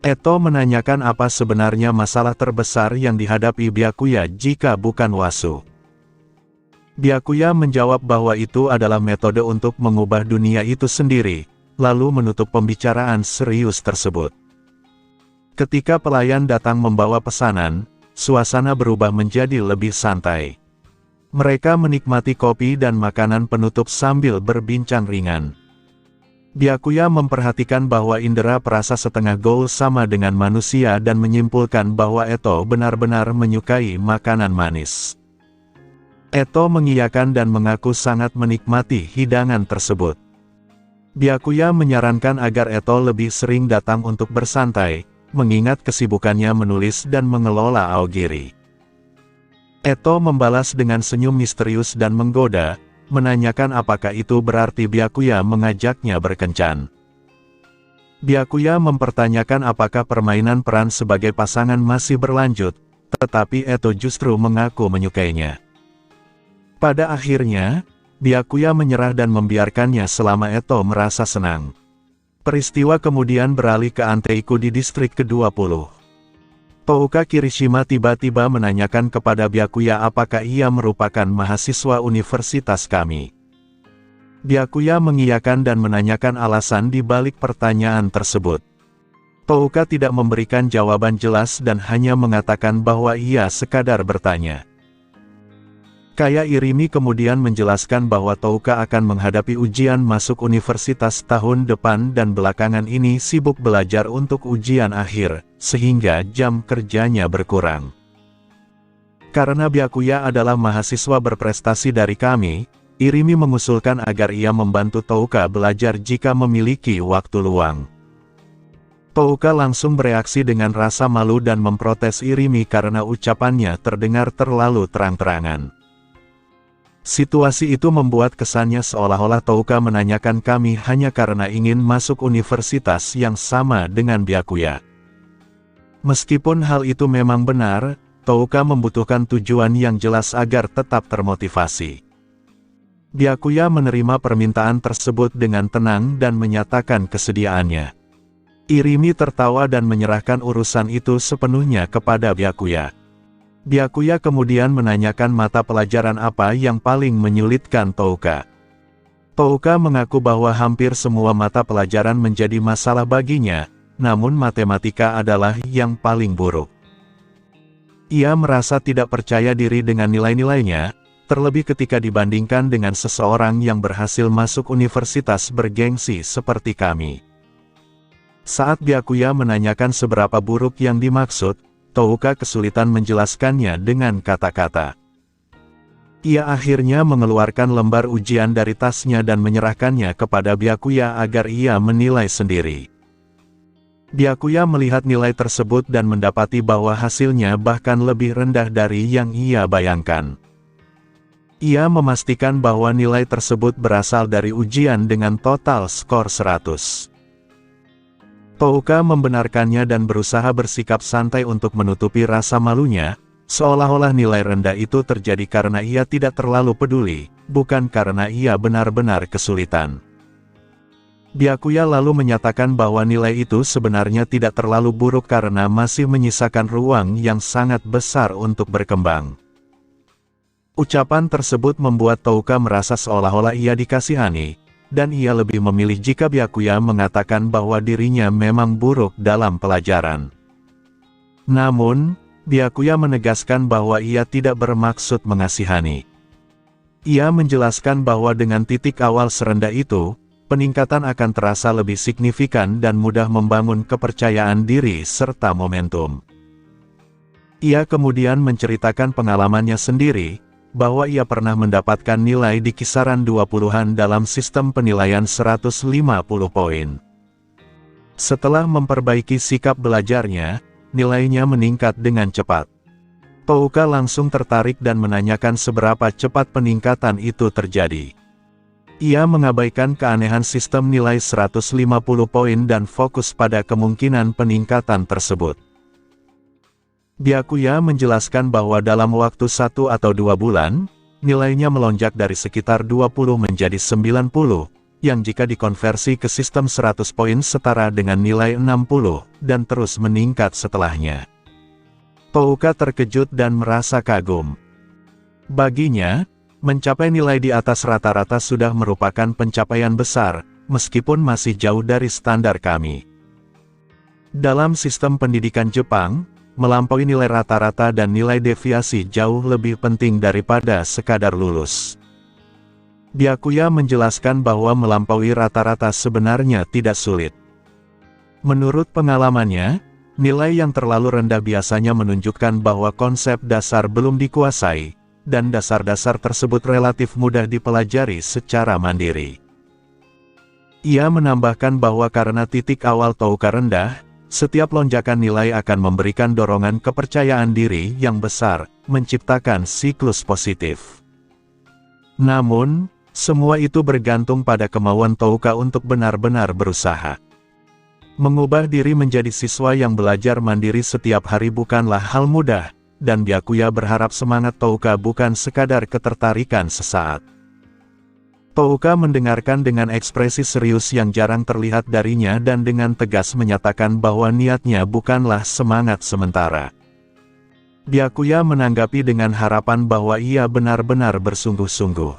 Eto menanyakan apa sebenarnya masalah terbesar yang dihadapi Byakuya jika bukan Wasu. Byakuya menjawab bahwa itu adalah metode untuk mengubah dunia itu sendiri, lalu menutup pembicaraan serius tersebut. Ketika pelayan datang membawa pesanan, suasana berubah menjadi lebih santai. Mereka menikmati kopi dan makanan penutup sambil berbincang ringan. Byakuya memperhatikan bahwa indera perasa setengah Ghoul sama dengan manusia dan menyimpulkan bahwa Eto benar-benar menyukai makanan manis. Eto mengiyakan dan mengaku sangat menikmati hidangan tersebut. Byakuya menyarankan agar Eto lebih sering datang untuk bersantai, mengingat kesibukannya menulis dan mengelola Aogiri. Eto membalas dengan senyum misterius dan menggoda, menanyakan apakah itu berarti Byakuya mengajaknya berkencan. Byakuya mempertanyakan apakah permainan peran sebagai pasangan masih berlanjut, tetapi Eto justru mengaku menyukainya. Pada akhirnya, Byakuya menyerah dan membiarkannya selama Eto merasa senang. Peristiwa kemudian beralih ke Anteiku di distrik ke-20. Touka Kirishima tiba-tiba menanyakan kepada Byakuya apakah ia merupakan mahasiswa universitas kami. Byakuya mengiyakan dan menanyakan alasan di balik pertanyaan tersebut. Touka tidak memberikan jawaban jelas dan hanya mengatakan bahwa ia sekadar bertanya. Kaya Irimi kemudian menjelaskan bahwa Touka akan menghadapi ujian masuk universitas tahun depan dan belakangan ini sibuk belajar untuk ujian akhir, sehingga jam kerjanya berkurang. Karena Byakuya adalah mahasiswa berprestasi dari kami, Irimi mengusulkan agar ia membantu Touka belajar jika memiliki waktu luang. Touka langsung bereaksi dengan rasa malu dan memprotes Irimi karena ucapannya terdengar terlalu terang-terangan. Situasi itu membuat kesannya seolah-olah Touka menanyakan kami hanya karena ingin masuk universitas yang sama dengan Byakuya. Meskipun hal itu memang benar, Touka membutuhkan tujuan yang jelas agar tetap termotivasi. Byakuya menerima permintaan tersebut dengan tenang dan menyatakan kesediaannya. Irimi tertawa dan menyerahkan urusan itu sepenuhnya kepada Byakuya. Byakuya kemudian menanyakan mata pelajaran apa yang paling menyulitkan Touka. Touka mengaku bahwa hampir semua mata pelajaran menjadi masalah baginya, namun matematika adalah yang paling buruk. Ia merasa tidak percaya diri dengan nilai-nilainya, terlebih ketika dibandingkan dengan seseorang yang berhasil masuk universitas bergengsi seperti kami. Saat Byakuya menanyakan seberapa buruk yang dimaksud, Touka kesulitan menjelaskannya dengan kata-kata. Ia akhirnya mengeluarkan lembar ujian dari tasnya dan menyerahkannya kepada Byakuya agar ia menilai sendiri. Byakuya melihat nilai tersebut dan mendapati bahwa hasilnya bahkan lebih rendah dari yang ia bayangkan. Ia memastikan bahwa nilai tersebut berasal dari ujian dengan total skor 100. Touka membenarkannya dan berusaha bersikap santai untuk menutupi rasa malunya, seolah-olah nilai rendah itu terjadi karena ia tidak terlalu peduli, bukan karena ia benar-benar kesulitan. Byakuya lalu menyatakan bahwa nilai itu sebenarnya tidak terlalu buruk karena masih menyisakan ruang yang sangat besar untuk berkembang. Ucapan tersebut membuat Touka merasa seolah-olah ia dikasihani, dan ia lebih memilih jika Byakuya mengatakan bahwa dirinya memang buruk dalam pelajaran. Namun, Byakuya menegaskan bahwa ia tidak bermaksud mengasihani. Ia menjelaskan bahwa dengan titik awal serendah itu, peningkatan akan terasa lebih signifikan dan mudah membangun kepercayaan diri serta momentum. Ia kemudian menceritakan pengalamannya sendiri, bahwa ia pernah mendapatkan nilai di kisaran 20-an dalam sistem penilaian 150 poin. Setelah memperbaiki sikap belajarnya, nilainya meningkat dengan cepat. Touka langsung tertarik dan menanyakan seberapa cepat peningkatan itu terjadi. Ia mengabaikan keanehan sistem nilai 150 poin dan fokus pada kemungkinan peningkatan tersebut. Byakuya menjelaskan bahwa dalam waktu 1 atau 2 bulan, nilainya melonjak dari sekitar 20 menjadi 90, yang jika dikonversi ke sistem 100 poin setara dengan nilai 60, dan terus meningkat setelahnya. Touka terkejut dan merasa kagum. Baginya, mencapai nilai di atas rata-rata sudah merupakan pencapaian besar, meskipun masih jauh dari standar kami. Dalam sistem pendidikan Jepang, melampaui nilai rata-rata dan nilai deviasi jauh lebih penting daripada sekadar lulus. Byakuya menjelaskan bahwa melampaui rata-rata sebenarnya tidak sulit. Menurut pengalamannya, nilai yang terlalu rendah biasanya menunjukkan bahwa konsep dasar belum dikuasai, dan dasar-dasar tersebut relatif mudah dipelajari secara mandiri. Ia menambahkan bahwa karena titik awal Touka rendah, setiap lonjakan nilai akan memberikan dorongan kepercayaan diri yang besar, menciptakan siklus positif. Namun, semua itu bergantung pada kemauan Touka untuk benar-benar berusaha. Mengubah diri menjadi siswa yang belajar mandiri setiap hari bukanlah hal mudah, dan Byakuya berharap semangat Touka bukan sekadar ketertarikan sesaat. Touka mendengarkan dengan ekspresi serius yang jarang terlihat darinya dan dengan tegas menyatakan bahwa niatnya bukanlah semangat sementara. Byakuya menanggapi dengan harapan bahwa ia benar-benar bersungguh-sungguh.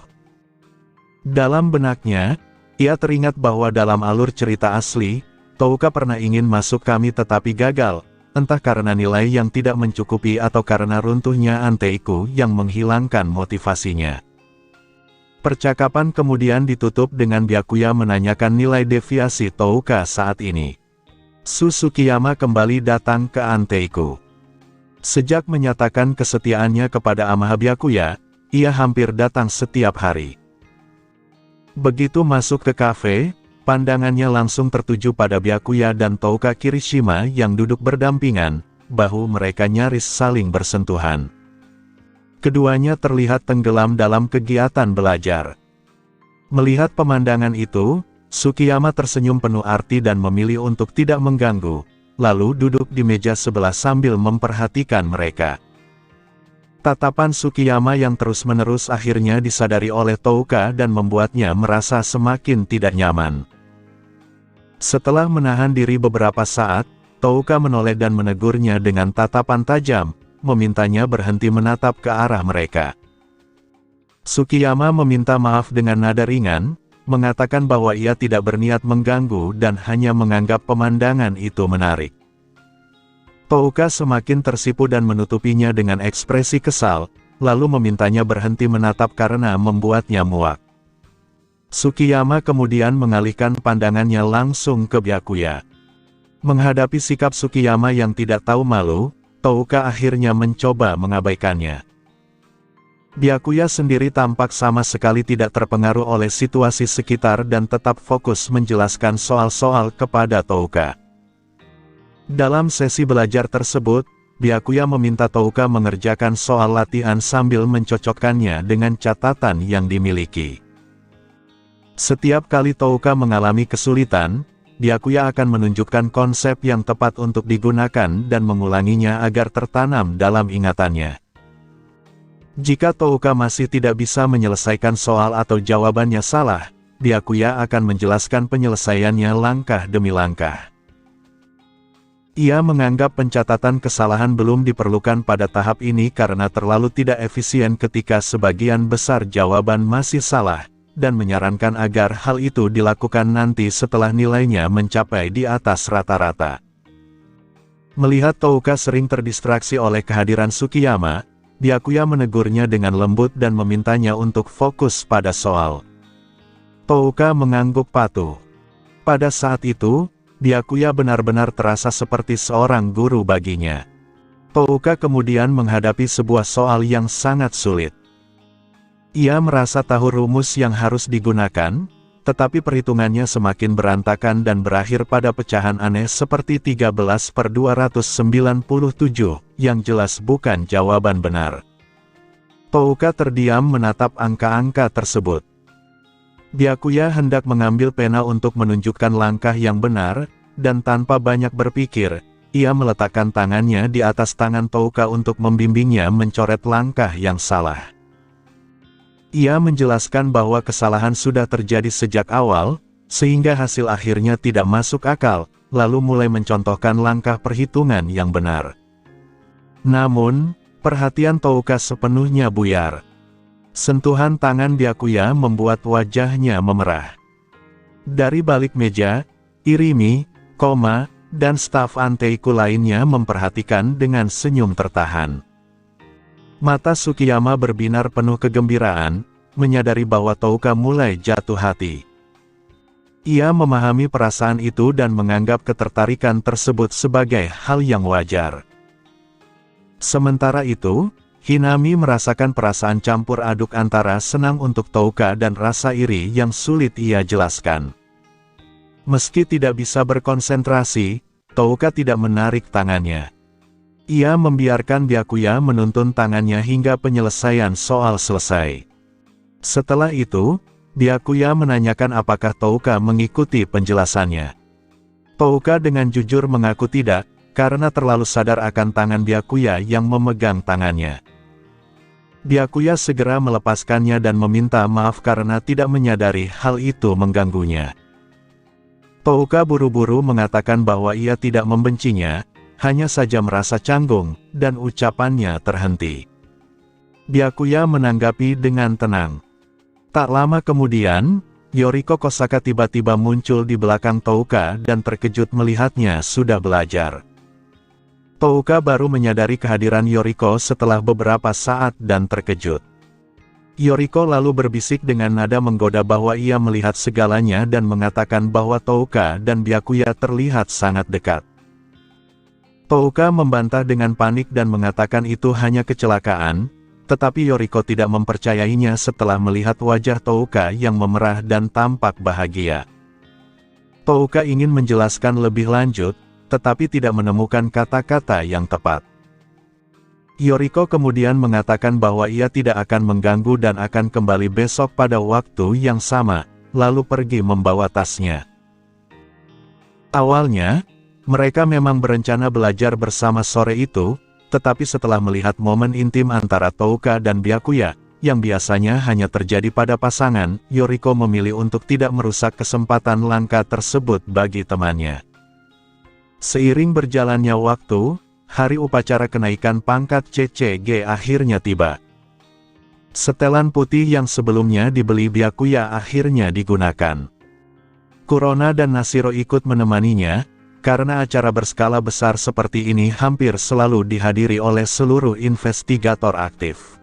Dalam benaknya, ia teringat bahwa dalam alur cerita asli, Touka pernah ingin masuk kami tetapi gagal, entah karena nilai yang tidak mencukupi atau karena runtuhnya Anteiku yang menghilangkan motivasinya. Percakapan kemudian ditutup dengan Byakuya menanyakan nilai deviasi Touka saat ini. Tsukiyama kembali datang ke Anteiku. Sejak menyatakan kesetiaannya kepada Amaha Byakuya, ia hampir datang setiap hari. Begitu masuk ke kafe, pandangannya langsung tertuju pada Byakuya dan Touka Kirishima yang duduk berdampingan, bahu mereka nyaris saling bersentuhan. Keduanya terlihat tenggelam dalam kegiatan belajar. Melihat pemandangan itu, Tsukiyama tersenyum penuh arti dan memilih untuk tidak mengganggu, lalu duduk di meja sebelah sambil memperhatikan mereka. Tatapan Tsukiyama yang terus-menerus akhirnya disadari oleh Touka dan membuatnya merasa semakin tidak nyaman. Setelah menahan diri beberapa saat, Touka menoleh dan menegurnya dengan tatapan tajam, memintanya berhenti menatap ke arah mereka. Tsukiyama meminta maaf dengan nada ringan, mengatakan bahwa ia tidak berniat mengganggu dan hanya menganggap pemandangan itu menarik. Touka semakin tersipu dan menutupinya dengan ekspresi kesal, lalu memintanya berhenti menatap karena membuatnya muak. Tsukiyama kemudian mengalihkan pandangannya langsung ke Byakuya. Menghadapi sikap Sukiyama yang tidak tahu malu, Touka akhirnya mencoba mengabaikannya. Byakuya sendiri tampak sama sekali tidak terpengaruh oleh situasi sekitar dan tetap fokus menjelaskan soal-soal kepada Touka. Dalam sesi belajar tersebut, Byakuya meminta Touka mengerjakan soal latihan sambil mencocokkannya dengan catatan yang dimiliki. Setiap kali Touka mengalami kesulitan, Byakuya akan menunjukkan konsep yang tepat untuk digunakan dan mengulanginya agar tertanam dalam ingatannya. Jika Touka masih tidak bisa menyelesaikan soal atau jawabannya salah, Byakuya akan menjelaskan penyelesaiannya langkah demi langkah. Ia menganggap pencatatan kesalahan belum diperlukan pada tahap ini karena terlalu tidak efisien ketika sebagian besar jawaban masih salah, dan menyarankan agar hal itu dilakukan nanti setelah nilainya mencapai di atas rata-rata. Melihat Touka sering terdistraksi oleh kehadiran Sukiyama, Byakuya menegurnya dengan lembut dan memintanya untuk fokus pada soal. Touka mengangguk patuh. Pada saat itu, Byakuya benar-benar terasa seperti seorang guru baginya. Touka kemudian menghadapi sebuah soal yang sangat sulit. Ia merasa tahu rumus yang harus digunakan, tetapi perhitungannya semakin berantakan dan berakhir pada pecahan aneh seperti 13/297, yang jelas bukan jawaban benar. Touka terdiam menatap angka-angka tersebut. Byakuya hendak mengambil pena untuk menunjukkan langkah yang benar, dan tanpa banyak berpikir, ia meletakkan tangannya di atas tangan Touka untuk membimbingnya mencoret langkah yang salah. Ia menjelaskan bahwa kesalahan sudah terjadi sejak awal, sehingga hasil akhirnya tidak masuk akal, lalu mulai mencontohkan langkah perhitungan yang benar. Namun, perhatian Touka sepenuhnya buyar. Sentuhan tangan Byakuya membuat wajahnya memerah. Dari balik meja, Irimi, dan staf Anteiku lainnya memperhatikan dengan senyum tertahan. Mata Sukiyama berbinar penuh kegembiraan, menyadari bahwa Touka mulai jatuh hati. Ia memahami perasaan itu dan menganggap ketertarikan tersebut sebagai hal yang wajar. Sementara itu, Hinami merasakan perasaan campur aduk antara senang untuk Touka dan rasa iri yang sulit ia jelaskan. Meski tidak bisa berkonsentrasi, Touka tidak menarik tangannya. Ia membiarkan Byakuya menuntun tangannya hingga penyelesaian soal selesai. Setelah itu, Byakuya menanyakan apakah Touka mengikuti penjelasannya. Touka dengan jujur mengaku tidak, karena terlalu sadar akan tangan Byakuya yang memegang tangannya. Byakuya segera melepaskannya dan meminta maaf karena tidak menyadari hal itu mengganggunya. Touka buru-buru mengatakan bahwa ia tidak membencinya, hanya saja merasa canggung, dan ucapannya terhenti. Byakuya menanggapi dengan tenang. Tak lama kemudian, Yoriko Kosaka tiba-tiba muncul di belakang Touka dan terkejut melihatnya sudah belajar. Touka baru menyadari kehadiran Yoriko setelah beberapa saat dan terkejut. Yoriko lalu berbisik dengan nada menggoda bahwa ia melihat segalanya dan mengatakan bahwa Touka dan Byakuya terlihat sangat dekat. Touka membantah dengan panik dan mengatakan itu hanya kecelakaan, tetapi Yoriko tidak mempercayainya setelah melihat wajah Touka yang memerah dan tampak bahagia. Touka ingin menjelaskan lebih lanjut, tetapi tidak menemukan kata-kata yang tepat. Yoriko kemudian mengatakan bahwa ia tidak akan mengganggu dan akan kembali besok pada waktu yang sama, lalu pergi membawa tasnya. Awalnya, mereka memang berencana belajar bersama sore itu, tetapi setelah melihat momen intim antara Touka dan Byakuya, yang biasanya hanya terjadi pada pasangan, Yoriko memilih untuk tidak merusak kesempatan langka tersebut bagi temannya. Seiring berjalannya waktu, hari upacara kenaikan pangkat CCG akhirnya tiba. Setelan putih yang sebelumnya dibeli Byakuya akhirnya digunakan. Kurona dan Nashiro ikut menemaninya, karena acara berskala besar seperti ini hampir selalu dihadiri oleh seluruh investigator aktif.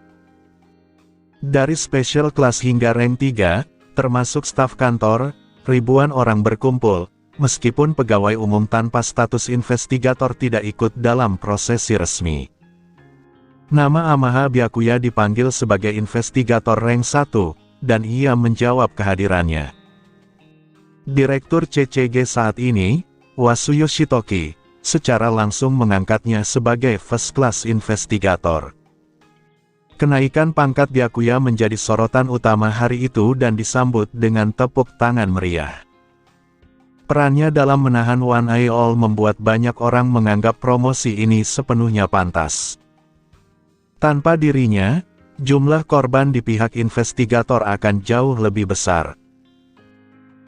Dari special class hingga rank 3, termasuk staf kantor, ribuan orang berkumpul, meskipun pegawai umum tanpa status investigator tidak ikut dalam prosesi resmi. Nama Amaha Byakuya dipanggil sebagai investigator rank 1, dan ia menjawab kehadirannya. Direktur CCG saat ini, Wasu Yoshitoki, secara langsung mengangkatnya sebagai first class investigator. Kenaikan pangkat Byakuya menjadi sorotan utama hari itu dan disambut dengan tepuk tangan meriah. Perannya dalam menahan One Eye All membuat banyak orang menganggap promosi ini sepenuhnya pantas. Tanpa dirinya, jumlah korban di pihak investigator akan jauh lebih besar.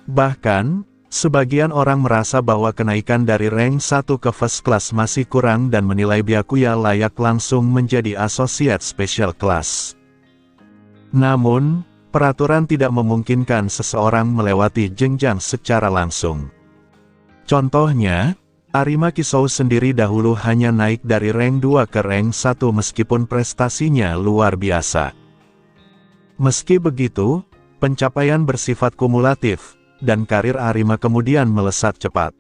Bahkan, sebagian orang merasa bahwa kenaikan dari rank 1 ke first class masih kurang dan menilai Byakuya layak langsung menjadi associate special class. Namun, peraturan tidak memungkinkan seseorang melewati jenjang secara langsung. Contohnya, Arima Kisou sendiri dahulu hanya naik dari rank 2 ke rank 1 meskipun prestasinya luar biasa. Meski begitu, pencapaian bersifat kumulatif, dan karir Arima kemudian melesat cepat.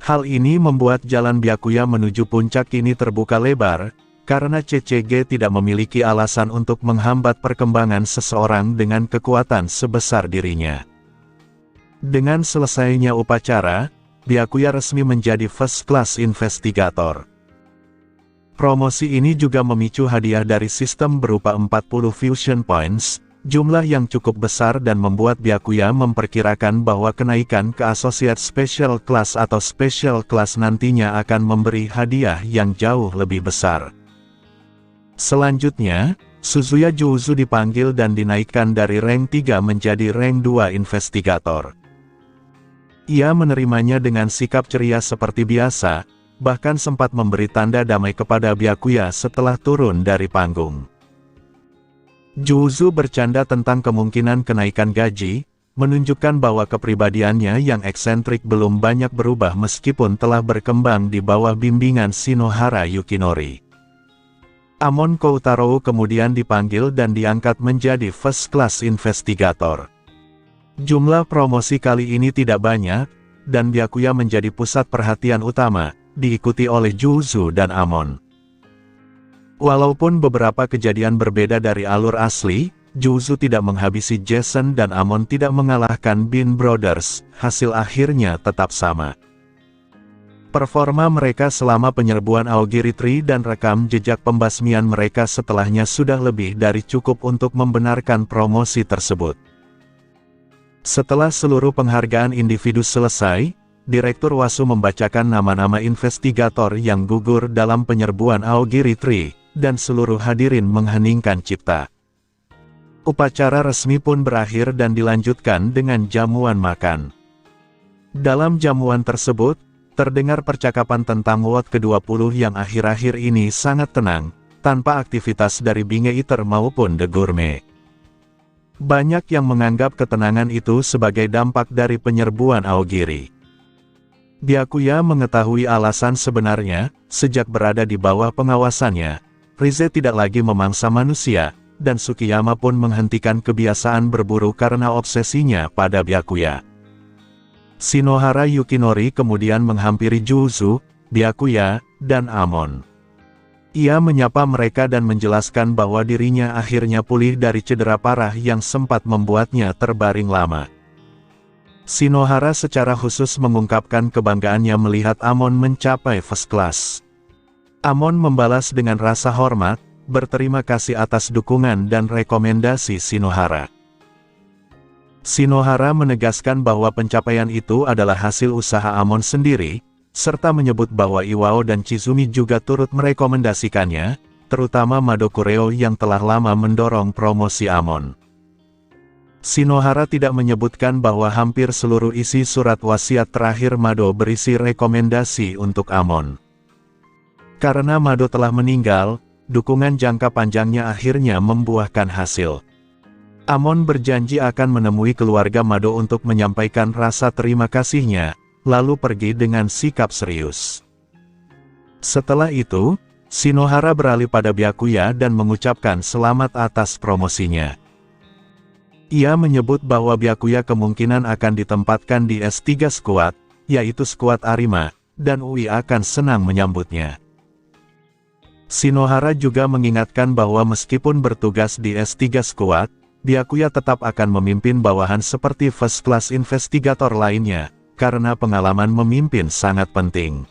Hal ini membuat jalan Byakuya menuju puncak kini terbuka lebar, karena CCG tidak memiliki alasan untuk menghambat perkembangan seseorang dengan kekuatan sebesar dirinya. Dengan selesainya upacara, Byakuya resmi menjadi first class investigator. Promosi ini juga memicu hadiah dari sistem berupa 40 fusion points, jumlah yang cukup besar dan membuat Byakuya memperkirakan bahwa kenaikan ke Associate Special Class atau Special Class nantinya akan memberi hadiah yang jauh lebih besar. Selanjutnya, Suzuya Juuzu dipanggil dan dinaikkan dari rank 3 menjadi rank 2 investigator. Ia menerimanya dengan sikap ceria seperti biasa, bahkan sempat memberi tanda damai kepada Byakuya setelah turun dari panggung. Juuzu bercanda tentang kemungkinan kenaikan gaji, menunjukkan bahwa kepribadiannya yang eksentrik belum banyak berubah meskipun telah berkembang di bawah bimbingan Shinohara Yukinori. Amon Koutaro kemudian dipanggil dan diangkat menjadi first class investigator. Jumlah promosi kali ini tidak banyak, dan Byakuya menjadi pusat perhatian utama, diikuti oleh Juuzu dan Amon. Walaupun beberapa kejadian berbeda dari alur asli, Juuzu tidak menghabisi Jason dan Amon tidak mengalahkan Bean Brothers, hasil akhirnya tetap sama. Performa mereka selama penyerbuan Aogiri Tree dan rekam jejak pembasmian mereka setelahnya sudah lebih dari cukup untuk membenarkan promosi tersebut. Setelah seluruh penghargaan individu selesai, Direktur Wasu membacakan nama-nama investigator yang gugur dalam penyerbuan Aogiri Tree, dan seluruh hadirin mengheningkan cipta. Upacara resmi pun berakhir dan dilanjutkan dengan jamuan makan. Dalam jamuan tersebut, terdengar percakapan tentang WOT ke-20 yang akhir-akhir ini sangat tenang, tanpa aktivitas dari Binge Eater maupun The Gourmet. Banyak yang menganggap ketenangan itu sebagai dampak dari penyerbuan Aogiri. Byakuya mengetahui alasan sebenarnya, sejak berada di bawah pengawasannya, Rize tidak lagi memangsa manusia, dan Tsukiyama pun menghentikan kebiasaan berburu karena obsesinya pada Byakuya. Shinohara Yukinori kemudian menghampiri Juuzu, Byakuya, dan Amon. Ia menyapa mereka dan menjelaskan bahwa dirinya akhirnya pulih dari cedera parah yang sempat membuatnya terbaring lama. Shinohara secara khusus mengungkapkan kebanggaannya melihat Amon mencapai first class. Amon membalas dengan rasa hormat, berterima kasih atas dukungan dan rekomendasi Shinohara. Shinohara menegaskan bahwa pencapaian itu adalah hasil usaha Amon sendiri, serta menyebut bahwa Iwao dan Chizumi juga turut merekomendasikannya, terutama Mado Kureo yang telah lama mendorong promosi Amon. Shinohara tidak menyebutkan bahwa hampir seluruh isi surat wasiat terakhir Mado berisi rekomendasi untuk Amon. Karena Mado telah meninggal, dukungan jangka panjangnya akhirnya membuahkan hasil. Amon berjanji akan menemui keluarga Mado untuk menyampaikan rasa terima kasihnya, lalu pergi dengan sikap serius. Setelah itu, Shinohara beralih pada Byakuya dan mengucapkan selamat atas promosinya. Ia menyebut bahwa Byakuya kemungkinan akan ditempatkan di S3 Squad, yaitu skuad Arima, dan UI akan senang menyambutnya. Shinohara juga mengingatkan bahwa meskipun bertugas di S3 Squad, Byakuya tetap akan memimpin bawahan seperti First Class Investigator lainnya, karena pengalaman memimpin sangat penting.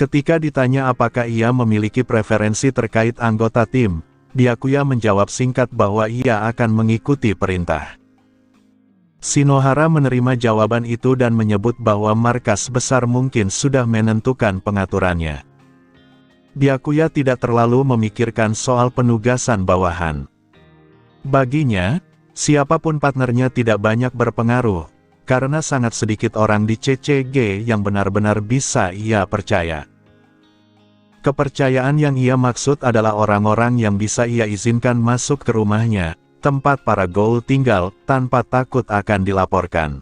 Ketika ditanya apakah ia memiliki preferensi terkait anggota tim, Byakuya menjawab singkat bahwa ia akan mengikuti perintah. Shinohara menerima jawaban itu dan menyebut bahwa markas besar mungkin sudah menentukan pengaturannya. Byakuya tidak terlalu memikirkan soal penugasan bawahan. Baginya, siapapun partnernya tidak banyak berpengaruh, karena sangat sedikit orang di CCG yang benar-benar bisa ia percaya. Kepercayaan yang ia maksud adalah orang-orang yang bisa ia izinkan masuk ke rumahnya, tempat para Ghoul tinggal, tanpa takut akan dilaporkan.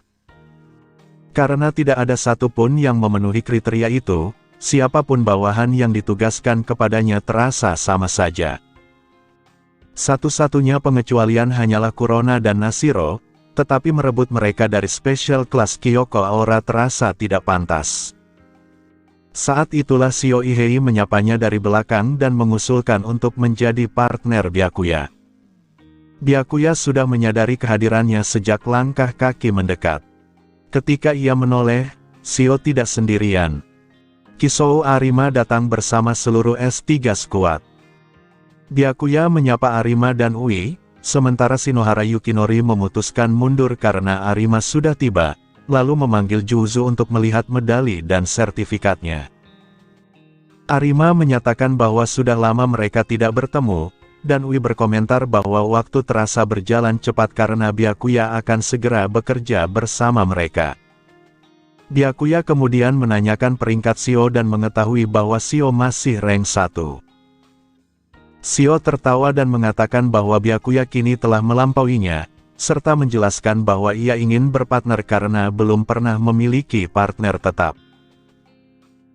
Karena tidak ada satupun yang memenuhi kriteria itu, siapapun bawahan yang ditugaskan kepadanya terasa sama saja. Satu-satunya pengecualian hanyalah Kurona dan Nashiro, tetapi merebut mereka dari Special Class Kyoko Aura terasa tidak pantas. Saat itulah Shio Ihei menyapanya dari belakang dan mengusulkan untuk menjadi partner Byakuya. Byakuya sudah menyadari kehadirannya sejak langkah kaki mendekat. Ketika ia menoleh, Shio tidak sendirian. Kisou Arima datang bersama seluruh S3 Squad. Byakuya menyapa Arima dan Ui, sementara Shinohara Yukinori memutuskan mundur karena Arima sudah tiba, lalu memanggil Juzu untuk melihat medali dan sertifikatnya. Arima menyatakan bahwa sudah lama mereka tidak bertemu, dan Ui berkomentar bahwa waktu terasa berjalan cepat karena Byakuya akan segera bekerja bersama mereka. Byakuya kemudian menanyakan peringkat Shio dan mengetahui bahwa Shio masih rank 1. Shio tertawa dan mengatakan bahwa Byakuya kini telah melampauinya, serta menjelaskan bahwa ia ingin berpartner karena belum pernah memiliki partner tetap.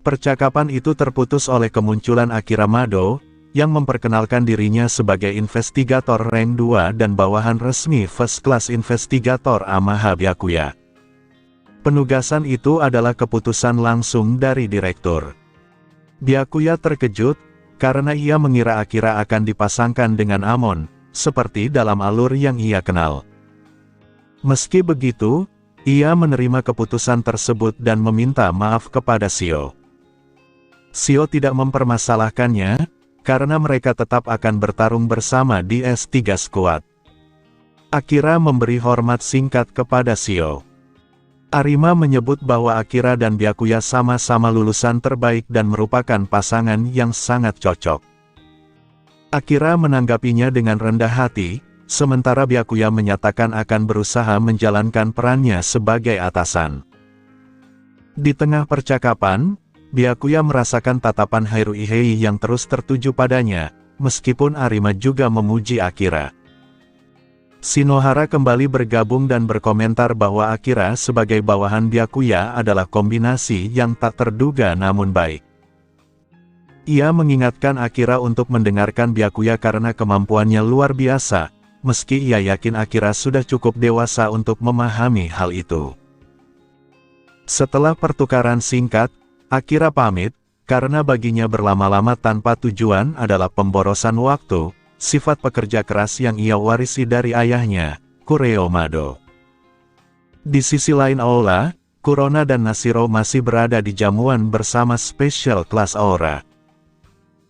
Percakapan itu terputus oleh kemunculan Akira Mado, yang memperkenalkan dirinya sebagai investigator rank 2 dan bawahan resmi First Class Investigator Amaha Byakuya. Penugasan itu adalah keputusan langsung dari direktur. Byakuya terkejut, karena ia mengira Akira akan dipasangkan dengan Amon, seperti dalam alur yang ia kenal. Meski begitu, ia menerima keputusan tersebut dan meminta maaf kepada Shio. Shio tidak mempermasalahkannya, karena mereka tetap akan bertarung bersama di S3 Squad. Akira memberi hormat singkat kepada Shio. Arima menyebut bahwa Akira dan Byakuya sama-sama lulusan terbaik dan merupakan pasangan yang sangat cocok. Akira menanggapinya dengan rendah hati, sementara Byakuya menyatakan akan berusaha menjalankan perannya sebagai atasan. Di tengah percakapan, Byakuya merasakan tatapan Haru Ihei yang terus tertuju padanya, meskipun Arima juga memuji Akira. Shinohara kembali bergabung dan berkomentar bahwa Akira sebagai bawahan Byakuya adalah kombinasi yang tak terduga namun baik. Ia mengingatkan Akira untuk mendengarkan Byakuya karena kemampuannya luar biasa, meski ia yakin Akira sudah cukup dewasa untuk memahami hal itu. Setelah pertukaran singkat, Akira pamit, karena baginya berlama-lama tanpa tujuan adalah pemborosan waktu, sifat pekerja keras yang ia warisi dari ayahnya, Kureo Mado. Di sisi lain aula, Kurona dan Nashiro masih berada di jamuan bersama Special Class Aura.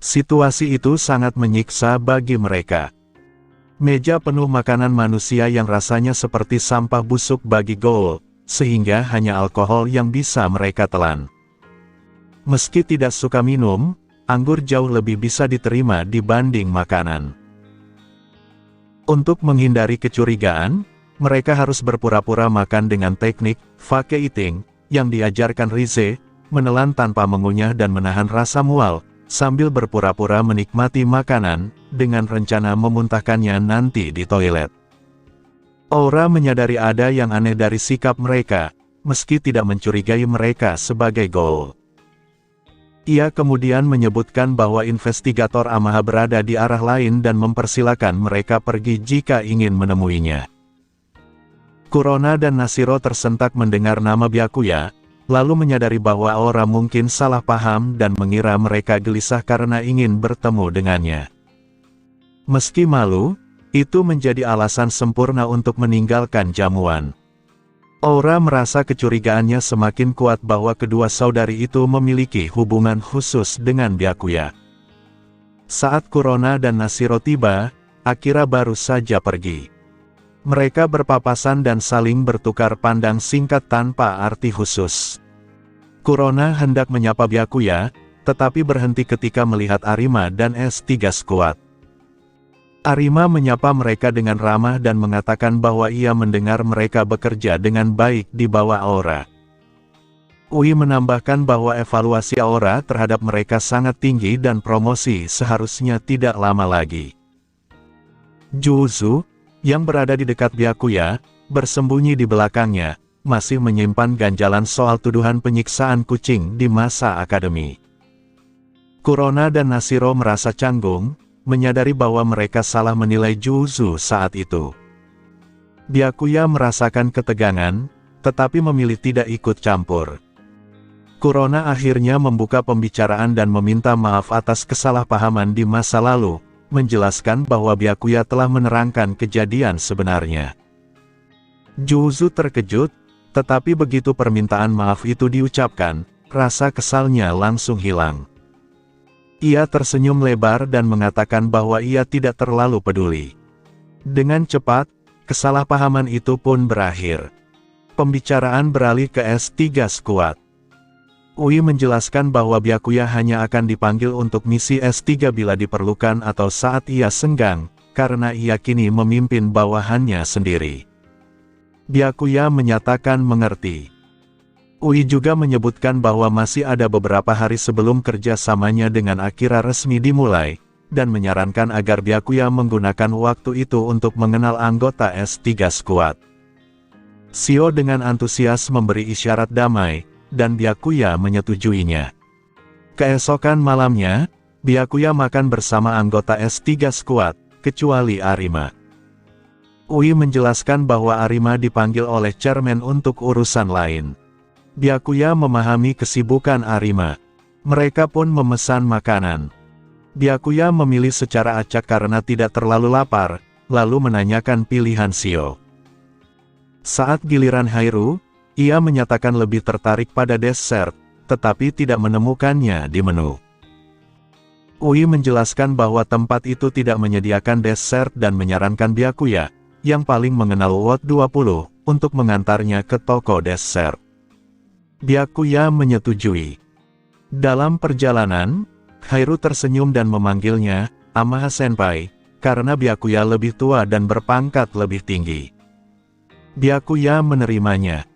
Situasi itu sangat menyiksa bagi mereka. Meja penuh makanan manusia yang rasanya seperti sampah busuk bagi Ghoul, sehingga hanya alkohol yang bisa mereka telan. Meski tidak suka minum, anggur jauh lebih bisa diterima dibanding makanan. Untuk menghindari kecurigaan, mereka harus berpura-pura makan dengan teknik fake eating yang diajarkan Rize, menelan tanpa mengunyah dan menahan rasa mual, sambil berpura-pura menikmati makanan, dengan rencana memuntahkannya nanti di toilet. Aura menyadari ada yang aneh dari sikap mereka, meski tidak mencurigai mereka sebagai Ghoul. Ia kemudian menyebutkan bahwa investigator Amaha berada di arah lain dan mempersilakan mereka pergi jika ingin menemuinya. Kurona dan Nashiro tersentak mendengar nama Byakuya, lalu menyadari bahwa Aura mungkin salah paham dan mengira mereka gelisah karena ingin bertemu dengannya. Meski malu, itu menjadi alasan sempurna untuk meninggalkan jamuan. Aura merasa kecurigaannya semakin kuat bahwa kedua saudari itu memiliki hubungan khusus dengan Byakuya. Saat Kurona dan Nashiro tiba, Akira baru saja pergi. Mereka berpapasan dan saling bertukar pandang singkat tanpa arti khusus. Kurona hendak menyapa Byakuya, tetapi berhenti ketika melihat Arima dan S3 Squad. Arima menyapa mereka dengan ramah dan mengatakan bahwa ia mendengar mereka bekerja dengan baik di bawah Aura. Ui menambahkan bahwa evaluasi Aura terhadap mereka sangat tinggi dan promosi seharusnya tidak lama lagi. Juzu, yang berada di dekat Byakuya, bersembunyi di belakangnya, masih menyimpan ganjalan soal tuduhan penyiksaan kucing di masa akademi. Kurona dan Nashiro merasa canggung, menyadari bahwa mereka salah menilai Juzu saat itu. Byakuya merasakan ketegangan, tetapi memilih tidak ikut campur. Kurona akhirnya membuka pembicaraan dan meminta maaf atas kesalahpahaman di masa lalu, menjelaskan bahwa Byakuya telah menerangkan kejadian sebenarnya. Juzu terkejut, tetapi begitu permintaan maaf itu diucapkan, rasa kesalnya langsung hilang. Ia tersenyum lebar dan mengatakan bahwa ia tidak terlalu peduli. Dengan cepat, kesalahpahaman itu pun berakhir. Pembicaraan beralih ke S3 Squad. Ui menjelaskan bahwa Byakuya hanya akan dipanggil untuk misi S3 bila diperlukan atau saat ia senggang, karena ia kini memimpin bawahannya sendiri. Byakuya menyatakan mengerti. Ui juga menyebutkan bahwa masih ada beberapa hari sebelum kerjasamanya dengan Akira resmi dimulai, dan menyarankan agar Byakuya menggunakan waktu itu untuk mengenal anggota S3 Squad. Shio dengan antusias memberi isyarat damai, dan Byakuya menyetujuinya. Keesokan malamnya, Byakuya makan bersama anggota S3 Squad, kecuali Arima. Ui menjelaskan bahwa Arima dipanggil oleh chairman untuk urusan lain. Byakuya memahami kesibukan Arima. Mereka pun memesan makanan. Byakuya memilih secara acak karena tidak terlalu lapar, lalu menanyakan pilihan Shio. Saat giliran Hairu, ia menyatakan lebih tertarik pada dessert, tetapi tidak menemukannya di menu. Ui menjelaskan bahwa tempat itu tidak menyediakan dessert dan menyarankan Byakuya, yang paling mengenal WOT 20, untuk mengantarnya ke toko dessert. Byakuya menyetujui. Dalam perjalanan, Hairu tersenyum dan memanggilnya Amaha Senpai, karena Byakuya lebih tua dan berpangkat lebih tinggi. Byakuya menerimanya.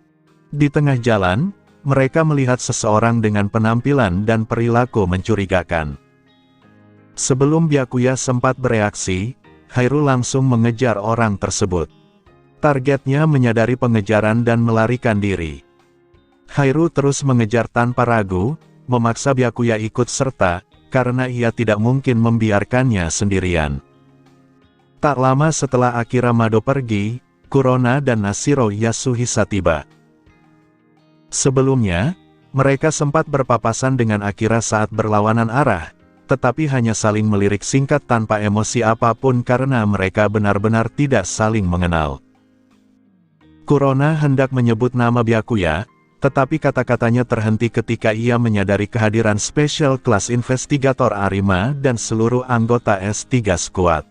Di tengah jalan, mereka melihat seseorang dengan penampilan dan perilaku mencurigakan. Sebelum Byakuya sempat bereaksi, Hairu langsung mengejar orang tersebut. Targetnya menyadari pengejaran dan melarikan diri. Hairu terus mengejar tanpa ragu, memaksa Byakuya ikut serta, karena ia tidak mungkin membiarkannya sendirian. Tak lama setelah Akira Mado pergi, Kurona dan Nashiro Yasuhisa tiba. Sebelumnya, mereka sempat berpapasan dengan Akira saat berlawanan arah, tetapi hanya saling melirik singkat tanpa emosi apapun karena mereka benar-benar tidak saling mengenal. Kurona hendak menyebut nama Byakuya, tetapi kata-katanya terhenti ketika ia menyadari kehadiran Special Class Investigator Arima dan seluruh anggota S3 Squad.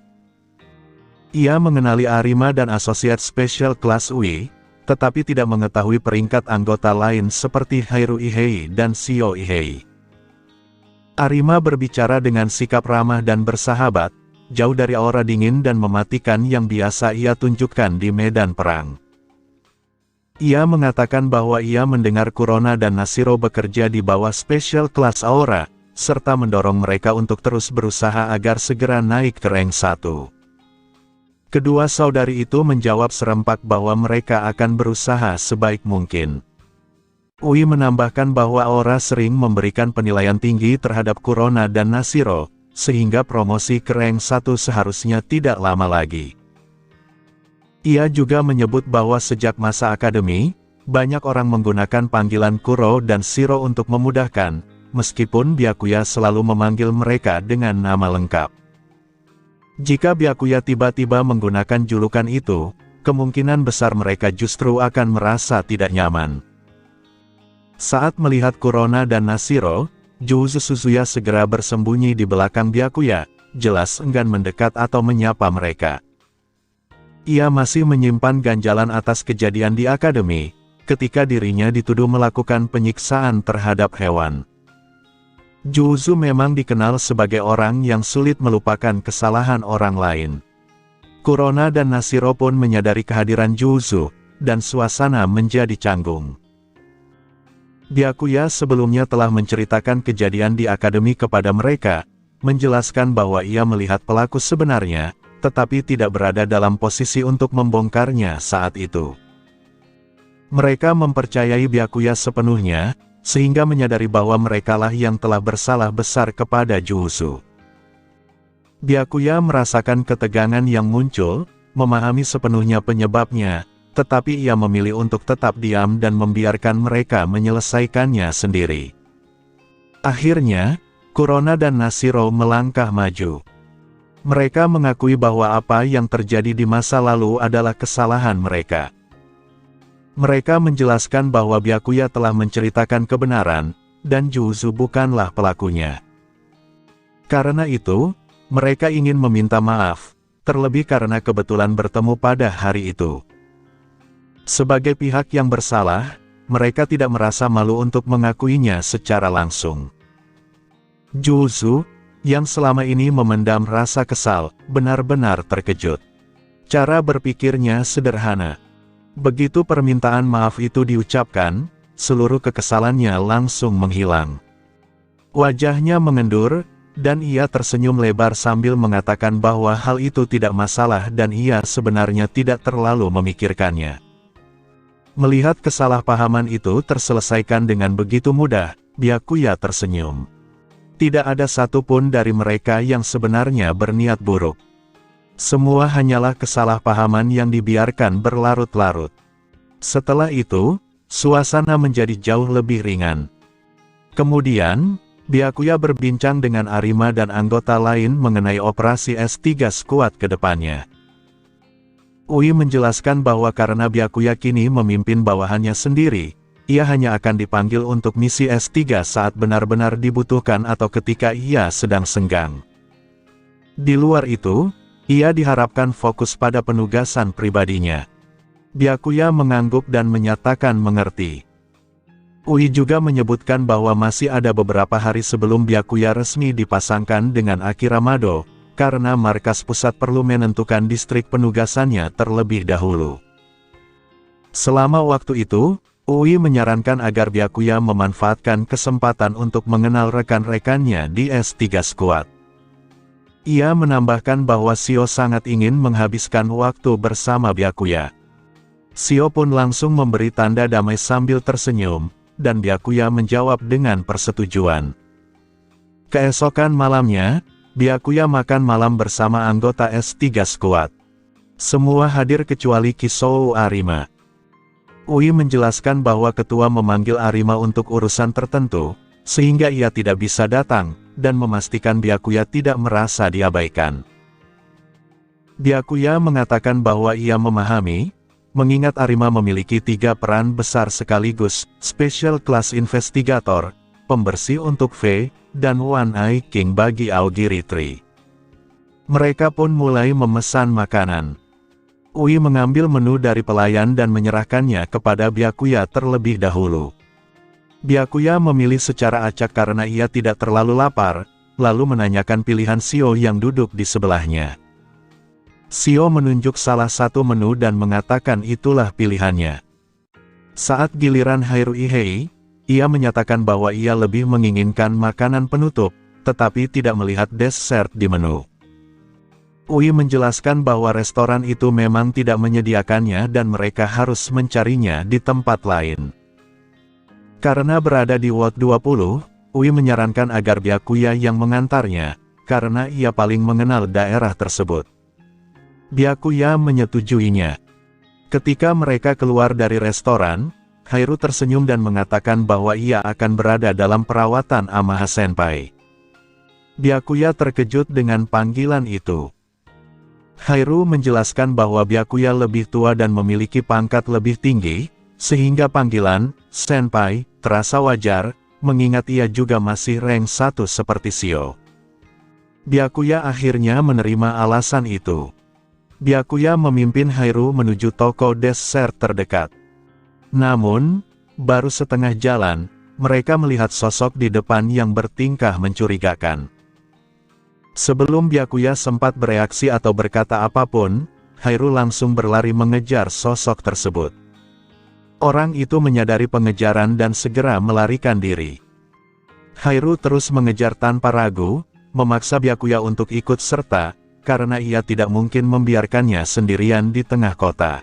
Ia mengenali Arima dan Associate Special Class Ui, tetapi tidak mengetahui peringkat anggota lain seperti Hairu Ihei dan Shio Ihei. Arima berbicara dengan sikap ramah dan bersahabat, jauh dari aura dingin dan mematikan yang biasa ia tunjukkan di medan perang. Ia mengatakan bahwa ia mendengar Kurona dan Nashiro bekerja di bawah Special Class Aura, serta mendorong mereka untuk terus berusaha agar segera naik ke rank 1. Kedua saudari itu menjawab serempak bahwa mereka akan berusaha sebaik mungkin. Ui menambahkan bahwa Aura sering memberikan penilaian tinggi terhadap Kurona dan Nashiro, sehingga promosi ke rank 1 seharusnya tidak lama lagi. Ia juga menyebut bahwa sejak masa akademi, banyak orang menggunakan panggilan Kuro dan Shiro untuk memudahkan, meskipun Byakuya selalu memanggil mereka dengan nama lengkap. Jika Byakuya tiba-tiba menggunakan julukan itu, kemungkinan besar mereka justru akan merasa tidak nyaman. Saat melihat Kurona dan Nashiro, Juuzu Suzuya segera bersembunyi di belakang Byakuya, jelas enggan mendekat atau menyapa mereka. Ia masih menyimpan ganjalan atas kejadian di akademi, ketika dirinya dituduh melakukan penyiksaan terhadap hewan. Juuzu memang dikenal sebagai orang yang sulit melupakan kesalahan orang lain. Kurona dan Nashiro pun menyadari kehadiran Juuzu, dan suasana menjadi canggung. Byakuya sebelumnya telah menceritakan kejadian di akademi kepada mereka, menjelaskan bahwa ia melihat pelaku sebenarnya, tetapi tidak berada dalam posisi untuk membongkarnya saat itu. Mereka mempercayai Byakuya sepenuhnya, sehingga menyadari bahwa merekalah yang telah bersalah besar kepada Juuzu. Byakuya merasakan ketegangan yang muncul, memahami sepenuhnya penyebabnya, tetapi ia memilih untuk tetap diam dan membiarkan mereka menyelesaikannya sendiri. Akhirnya, Kurona dan Nashiro melangkah maju. Mereka mengakui bahwa apa yang terjadi di masa lalu adalah kesalahan mereka. Mereka menjelaskan bahwa Byakuya telah menceritakan kebenaran, dan Juuzu bukanlah pelakunya. Karena itu, mereka ingin meminta maaf, terlebih karena kebetulan bertemu pada hari itu. Sebagai pihak yang bersalah, mereka tidak merasa malu untuk mengakuinya secara langsung. Juuzu, yang selama ini memendam rasa kesal, benar-benar terkejut. Cara berpikirnya sederhana. Begitu permintaan maaf itu diucapkan, seluruh kekesalannya langsung menghilang. Wajahnya mengendur, dan ia tersenyum lebar sambil mengatakan bahwa hal itu tidak masalah dan ia sebenarnya tidak terlalu memikirkannya. Melihat kesalahpahaman itu terselesaikan dengan begitu mudah, Byakuya tersenyum. Tidak ada satupun dari mereka yang sebenarnya berniat buruk. Semua hanyalah kesalahpahaman yang dibiarkan berlarut-larut. Setelah itu, suasana menjadi jauh lebih ringan. Kemudian, Byakuya berbincang dengan Arima dan anggota lain mengenai operasi S3 Squad ke depannya. Ui menjelaskan bahwa karena Byakuya kini memimpin bawahannya sendiri, ia hanya akan dipanggil untuk misi S3 saat benar-benar dibutuhkan atau ketika ia sedang senggang. Di luar itu, ia diharapkan fokus pada penugasan pribadinya. Byakuya mengangguk dan menyatakan mengerti. Ui juga menyebutkan bahwa masih ada beberapa hari sebelum Byakuya resmi dipasangkan dengan Akira Mado, karena markas pusat perlu menentukan distrik penugasannya terlebih dahulu. Selama waktu itu, Ui menyarankan agar Byakuya memanfaatkan kesempatan untuk mengenal rekan-rekannya di S3 Squad. Ia menambahkan bahwa Shio sangat ingin menghabiskan waktu bersama Byakuya. Shio pun langsung memberi tanda damai sambil tersenyum, dan Byakuya menjawab dengan persetujuan. Keesokan malamnya, Byakuya makan malam bersama anggota S3 Squad. Semua hadir kecuali Kisou Arima. Ui menjelaskan bahwa ketua memanggil Arima untuk urusan tertentu, sehingga ia tidak bisa datang, dan memastikan Byakuya tidak merasa diabaikan. Byakuya mengatakan bahwa ia memahami, mengingat Arima memiliki 3 peran besar sekaligus, Special Class Investigator, pembersih untuk V, dan One Eye King bagi Aogiri Tree. Mereka pun mulai memesan makanan. Ui mengambil menu dari pelayan dan menyerahkannya kepada Byakuya terlebih dahulu. Byakuya memilih secara acak karena ia tidak terlalu lapar, lalu menanyakan pilihan Shio yang duduk di sebelahnya. Shio menunjuk salah satu menu dan mengatakan itulah pilihannya. Saat giliran Haruihei, ia menyatakan bahwa ia lebih menginginkan makanan penutup, tetapi tidak melihat dessert di menu. Ui menjelaskan bahwa restoran itu memang tidak menyediakannya dan mereka harus mencarinya di tempat lain. Karena berada di Ward 20, Ui menyarankan agar Byakuya yang mengantarnya, karena ia paling mengenal daerah tersebut. Byakuya menyetujuinya. Ketika mereka keluar dari restoran, Hairu tersenyum dan mengatakan bahwa ia akan berada dalam perawatan Amaha Senpai. Byakuya terkejut dengan panggilan itu. Hairu menjelaskan bahwa Byakuya lebih tua dan memiliki pangkat lebih tinggi, sehingga panggilan Senpai terasa wajar, mengingat ia juga masih rank 1 seperti Shio. Byakuya akhirnya menerima alasan itu. Byakuya memimpin Hairu menuju toko dessert terdekat. Namun, baru setengah jalan, mereka melihat sosok di depan yang bertingkah mencurigakan. Sebelum Byakuya sempat bereaksi atau berkata apapun, Hairu langsung berlari mengejar sosok tersebut. Orang itu menyadari pengejaran dan segera melarikan diri. Hairu terus mengejar tanpa ragu, memaksa Byakuya untuk ikut serta, karena ia tidak mungkin membiarkannya sendirian di tengah kota.